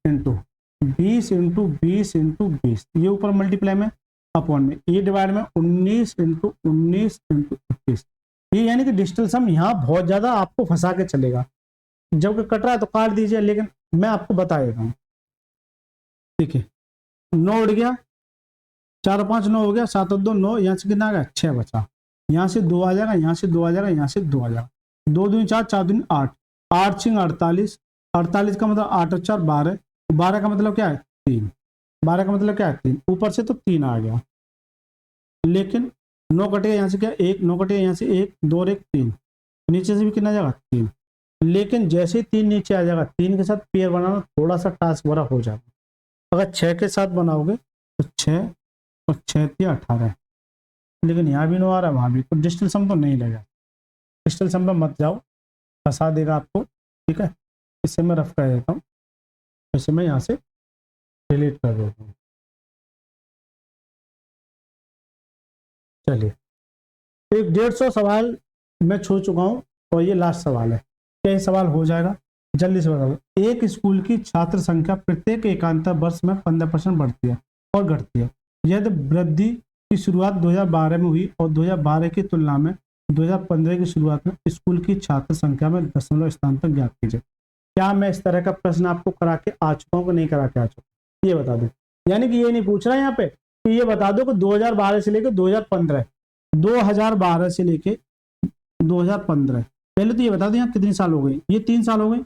इंटू 20 इंटू 20 इंटू 20, ये ऊपर मल्टीप्लाई में अपॉन में, ये डिवाइड में 19 इंटू 19 इंटू 21। ये यानी कि डिजिटल सम यहाँ बहुत ज्यादा आपको फंसा के चलेगा, जब कट रहा है तो काट दीजिए, लेकिन मैं आपको बता देता हूँ। ठीक है 9 उड़ गया, 4 और 5 9 हो गया, 7 और 2 9, यहाँ से कितना आ गया 6 बचा, यहाँ से 2 आ जाएगा, यहाँ से 2 आ जाएगा, यहाँ से 2 आ जाएगा, 2 दूनी 4 4 दूनी 8, 8 छिंग 48, 48 का मतलब 8 और 4 12, 12 का मतलब क्या है 3, 12 का मतलब क्या है 3, ऊपर से तो 3 आ गया, लेकिन 9 कटेगा यहाँ से क्या 1, 9 कटेगा यहाँ से 1 2 और 1 3, नीचे से भी कितना जाएगा 3, लेकिन जैसे ही 3 नीचे आ जाएगा 3 के साथ पेयर बनाना थोड़ा सा टास्क बड़ा हो जाएगा। अगर 6 के साथ बनाओगे तो 6 और 6 18, लेकिन यहाँ भी 9 आ रहा है, वहाँ भी, तो डिजिटल सम तो नहीं लगेगा। डिजिटल सम में मत जाओ, फंसा देगा आपको, ठीक है। इससे मैं रफ कर देता हूँ, इसे मैं यहाँ से डिलीट कर देता हूँ। चलिए 150 सवाल मैं छू चुका हूँ और ये लास्ट सवाल है, क्या ये सवाल हो जाएगा, जल्दी से बता दो। एक स्कूल की छात्र संख्या प्रत्येक एकांतर वर्ष में 15% बढ़ती है और घटती है, यदि वृद्धि की शुरुआत 2012 में हुई और 2012 की तुलना में 2015 की शुरुआत में स्कूल की छात्र संख्या में दशमलव स्थान तक ज्ञात कीजिए। क्या मैं इस तरह का प्रश्न आपको करा के आ चुका हूँ कि नहीं करा के आ चुका हूँ, ये बता दो। यानी कि ये नहीं पूछ रहा है यहाँ पे कि ये बता दो कि 2012 से लेकर 2015, 2012 से लेके 2015, पहले तो ये बता दो यहाँ कितनी साल हो गई, ये 3 साल हो गए,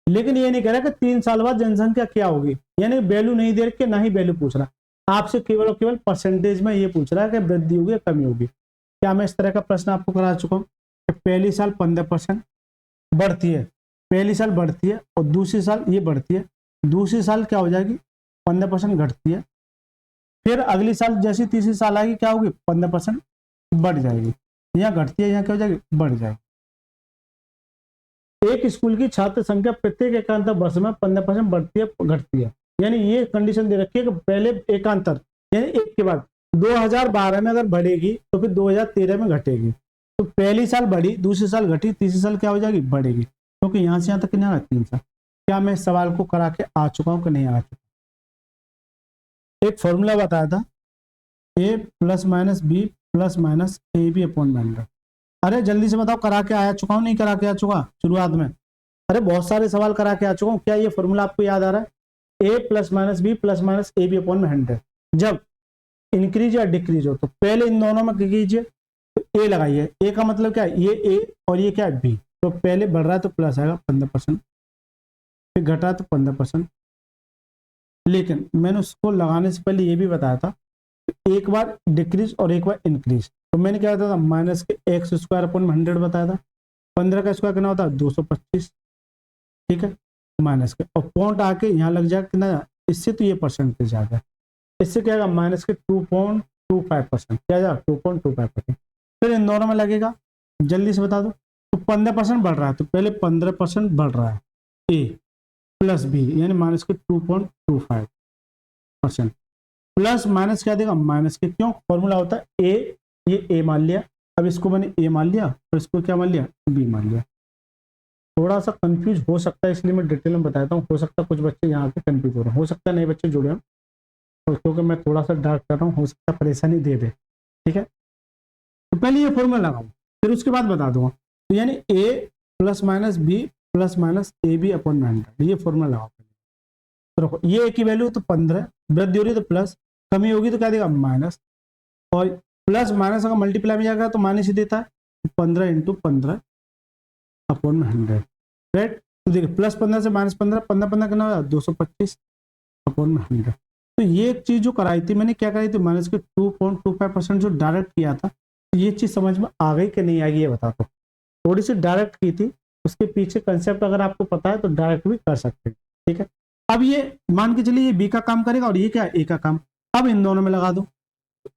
लेकिन ये नहीं कह रहा कि 3 साल बाद जनसंख्या क्या होगी, यानी वैल्यू नहीं दे रखे, ना ही वैल्यू पूछ रहा, आपसे केवल और केवल परसेंटेज में ये पूछ रहा है कि वृद्धि होगी या कमी होगी। क्या मैं इस तरह का प्रश्न आपको करा चुका हूँ कि पहली साल 15% बढ़ती है, पहली साल बढ़ती है और दूसरी साल ये बढ़ती है, दूसरी साल क्या हो जाएगी 15% घटती है, फिर अगली साल जैसी तीसरी साल आएगी क्या होगी 15% बढ़ जाएगी, यहाँ घटती है यहाँ क्या हो जाएगी बढ़ जाएगी। एक स्कूल की छात्र संख्या प्रत्येक एकांतर वर्ष में 15% बढ़ती है घटती है, यानी ये कंडीशन दे रखी है कि पहले एकांतर यानी एक के बाद 2012 में अगर बढ़ेगी तो फिर 2013 में घटेगी, तो पहली साल बढ़ी, दूसरी साल घटी, तीसरी साल क्या हो जाएगी बढ़ेगी, क्योंकि यहाँ से यहाँ तक कितना 3 साल। क्या मैं इस सवाल को करा के आ चुका हूँ कि नहीं आ चुका। एक फॉर्मूला बताया था a plus minus B plus minus A B upon 100। अरे जल्दी से बताओ करा के आया चुका हूँ नहीं करा के आ चुका शुरुआत में, अरे बहुत सारे सवाल करा के आ चुका हूँ। क्या ये फॉर्मूला आपको याद आ रहा है, a plus minus B plus minus A B upon में 100, जब इंक्रीज या डिक्रीज हो तो पहले इन दोनों में कीजिए, तो ए लगाइए, ए का मतलब क्या है ये ए और ये क्या है बी, तो पहले बढ़ रहा है तो प्लस आएगा 15%, फिर घटा है तो 15%, लेकिन मैंने उसको लगाने से पहले ये भी बताया था एक बार डिक्रीज और एक बार इंक्रीज, तो मैंने क्या बताया था माइनस के एक्स स्क्वायर अपॉन 100 बताया था, 15 का स्क्वायर कितना होता है 225, ठीक है माइनस के और पॉइंट आके यहाँ लग जाएगा कितना, इससे तो ये परसेंटेज आ गया, इससे क्या आएगा माइनस के 2.25%, क्या जाएगा 2.25%, फिर इन दोनों में लगेगा, जल्दी से बता दो। तो 15% बढ़ रहा है तो पहले 15% बढ़ रहा है ए प्लस बी यानी माइनस के 2.25%, प्लस माइनस क्या देगा माइनस के, क्यों फॉर्मूला होता है ए, ये ए मान लिया अब इसको मैंने ए मान लिया और इसको क्या मान लिया, बी मान लिया। थोड़ा सा कंफ्यूज हो सकता है, इसलिए मैं डिटेल में बताता हूँ। हो सकता है कुछ बच्चे यहाँ पे कंफ्यूज हो रहे हैं, हो सकता है नए बच्चे जुड़े हों, तो क्योंकि मैं थोड़ा सा डार्क कर रहा हूँ, हो सकता है परेशानी दे दे। ठीक है, तो पहले ये फॉर्मूला लगाऊँ, फिर उसके बाद बता दूंगा। तो यानी A plus minus B plus minus A B upon 100, ये फॉर्मूला लगाओ। तो रखो, ये ए की वैल्यू तो 15, वृद्धि हो रही है तो प्लस, कमी होगी तो क्या देगा माइनस, और प्लस माइनस अगर मल्टीप्लाई में जाएगा तो माइनस ही देता है। 15 इंटू 15 अपॉन 100, राइट। तो देखिए प्लस 15 से माइनस 15, 15 15 कितना होगा 225 अपॉन 100। तो ये एक चीज जो कराई थी मैंने, क्या कराई थी, माइनस के 2.25% जो डायरेक्ट किया था। तो ये चीज समझ में आ गई कि नहीं आई ये बता दो। थोड़ी सी डायरेक्ट की थी, उसके पीछे कंसेप्ट अगर आपको पता है तो डायरेक्ट भी कर सकते हैं। ठीक है, अब ये मान के चलिए ये बी का काम करेगा और ये क्या ए का काम। अब इन दोनों में लगा दो,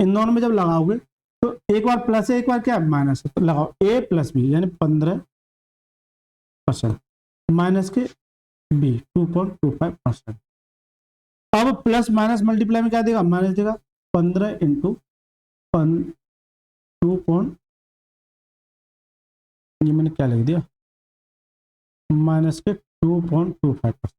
इन दोनों में जब लगाओगे तो एक बार प्लस है एक बार क्या माइनस है, तो लगाओ ए प्लस बी यानी 15% माइनस के बी 2.25%। अब प्लस माइनस मल्टीप्लाई में क्या देगा, माइनस देगा। 15 इंटू 2. ये मैंने क्या लिख दिया, माइनस के 2.25%,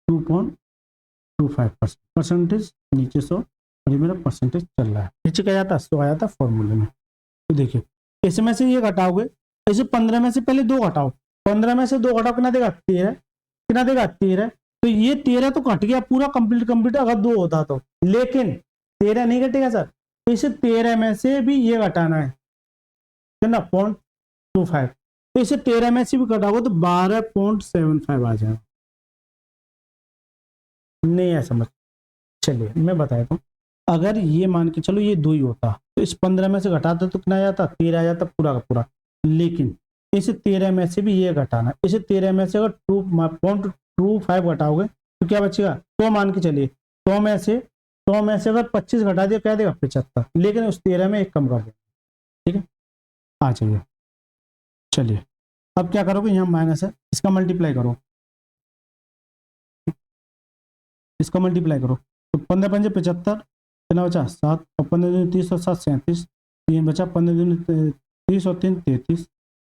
2.25% परसेंटेज नीचे 100 और ये मेरा परसेंटेज चल रहा है, नीचे क्या जाता है 100 आ जाता है फॉर्मूले में। तो देखिए इसमें से ये घटाओगे, इसे 15 में से पहले 2 घटाओ, 15 में से 2 घटाओ कितना देगा 13, कितना देगा 13। तो ये 13 तो घट गया पूरा कंप्लीट अगर 2 होता तो, लेकिन 13 नहीं घटेगा सर। तो इसे 13 में से भी ये घटाना है ना 0.25, तो इसे 13 में से भी घटाओगे तो 12.75 आ जाएगा। नहीं है समझ, चलिए मैं बताता हूँ। अगर ये मान के चलो ये 2 ही होता तो इस 15 में से घटाते तो कितना आ जाता 13 आ जाता पूरा का पूरा, लेकिन इस 13 में से भी ये घटाना, इस 13 में से अगर 2.25 घटाओगे तो क्या बचेगा 100 मान के चलिए। 100 में से अगर 25 घटा दिया क्या देगा 75, लेकिन उस 13 में एक कम कर देगा। ठीक है, आ जाइए। चलिए अब क्या करोगे, यहाँ माइनस है इसका मल्टीप्लाई करो, इसका मल्टीप्लाई करो तो 15 पंजे 75, कितना बचा 7, और 15 दूनी 30 और 7 37, 3 बचा, 15 दूनी 30 और 3 33।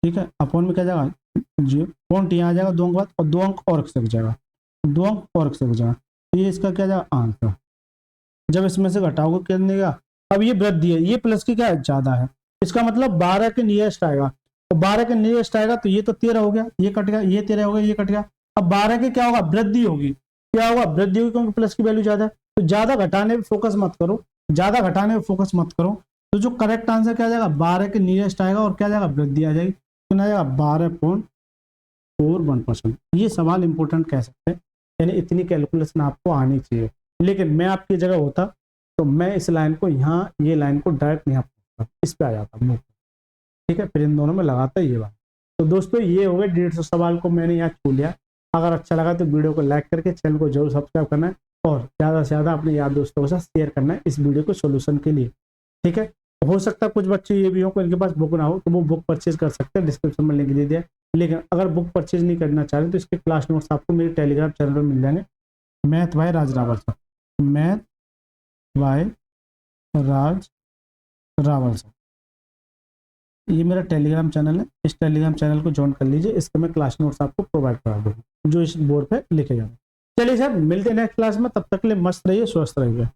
ठीक है, अपॉन में क्या जाएगा जी पॉइंट यहाँ आ जाएगा 2 अंक बाद, और 2 अंक और सक जाएगा, 2 अंक और सक जाएगा। तो ये इसका क्या जाएगा आंसर। जब इसमें से घटाओगे क्या देगा, अब ये वृद्धि है, ये प्लस की क्या है ज्यादा है, इसका मतलब 12 के नियरेस्ट आएगा, तो 12 के नियरेस्ट आएगा तो ये तो 13 हो गया, ये कट गया, ये 13 हो गया, ये कट गया। अब 12 के क्या होगा वृद्धि होगी, क्या होगा वृद्धि होगी, क्योंकि प्लस की वैल्यू ज्यादा है। तो ज्यादा घटाने पे फोकस मत करो, ज्यादा घटाने पे फोकस मत करो। तो जो करेक्ट आंसर क्या जाएगा 12 के नियरेस्ट आएगा और क्या जाएगा वृद्धि आ जाएगी, तो ना जाएगा 12.41%। ये सवाल इंपॉर्टेंट कह सकते हैं, यानी इतनी कैलकुलेशन आपको आनी चाहिए। लेकिन मैं आपकी जगह होता तो मैं इस लाइन को यहाँ, ये लाइन को डायरेक्ट यहाँ इस पे आ जाता मुंह। ठीक है, फिर इन दोनों में लगाता ये बात। तो दोस्तों ये हो गए 150 सवाल को मैंने यहाँ छू लिया। अगर अच्छा लगा तो वीडियो को लाइक करके चैनल को जरूर सब्सक्राइब करना है, और ज़्यादा से ज़्यादा अपने यार दोस्तों के साथ शेयर करना है इस वीडियो को सोल्यूशन के लिए। ठीक है, हो सकता है कुछ बच्चे ये भी हो इनके पास बुक ना हो तो वो बुक परचेज कर सकते हैं, डिस्क्रिप्शन में लिंक दे दिया। लेकिन अगर बुक परचेज नहीं करना चाह रहे तो इसके क्लास नोट्स आपको मेरे टेलीग्राम चैनल पर मिल जाएंगे, मैथ बाय राज रावल सर, मैथ बाय राज रावल सर। ये मेरा टेलीग्राम चैनल है, इस टेलीग्राम चैनल को ज्वाइन कर लीजिए, इसके मैं क्लास नोट्स आपको प्रोवाइड करा दूंगा जो इस बोर्ड पे लिखे जाएंगे। चलिए सर मिलते हैं नेक्स्ट क्लास में, तब तक के लिए मस्त रहिए, स्वस्थ रहिए।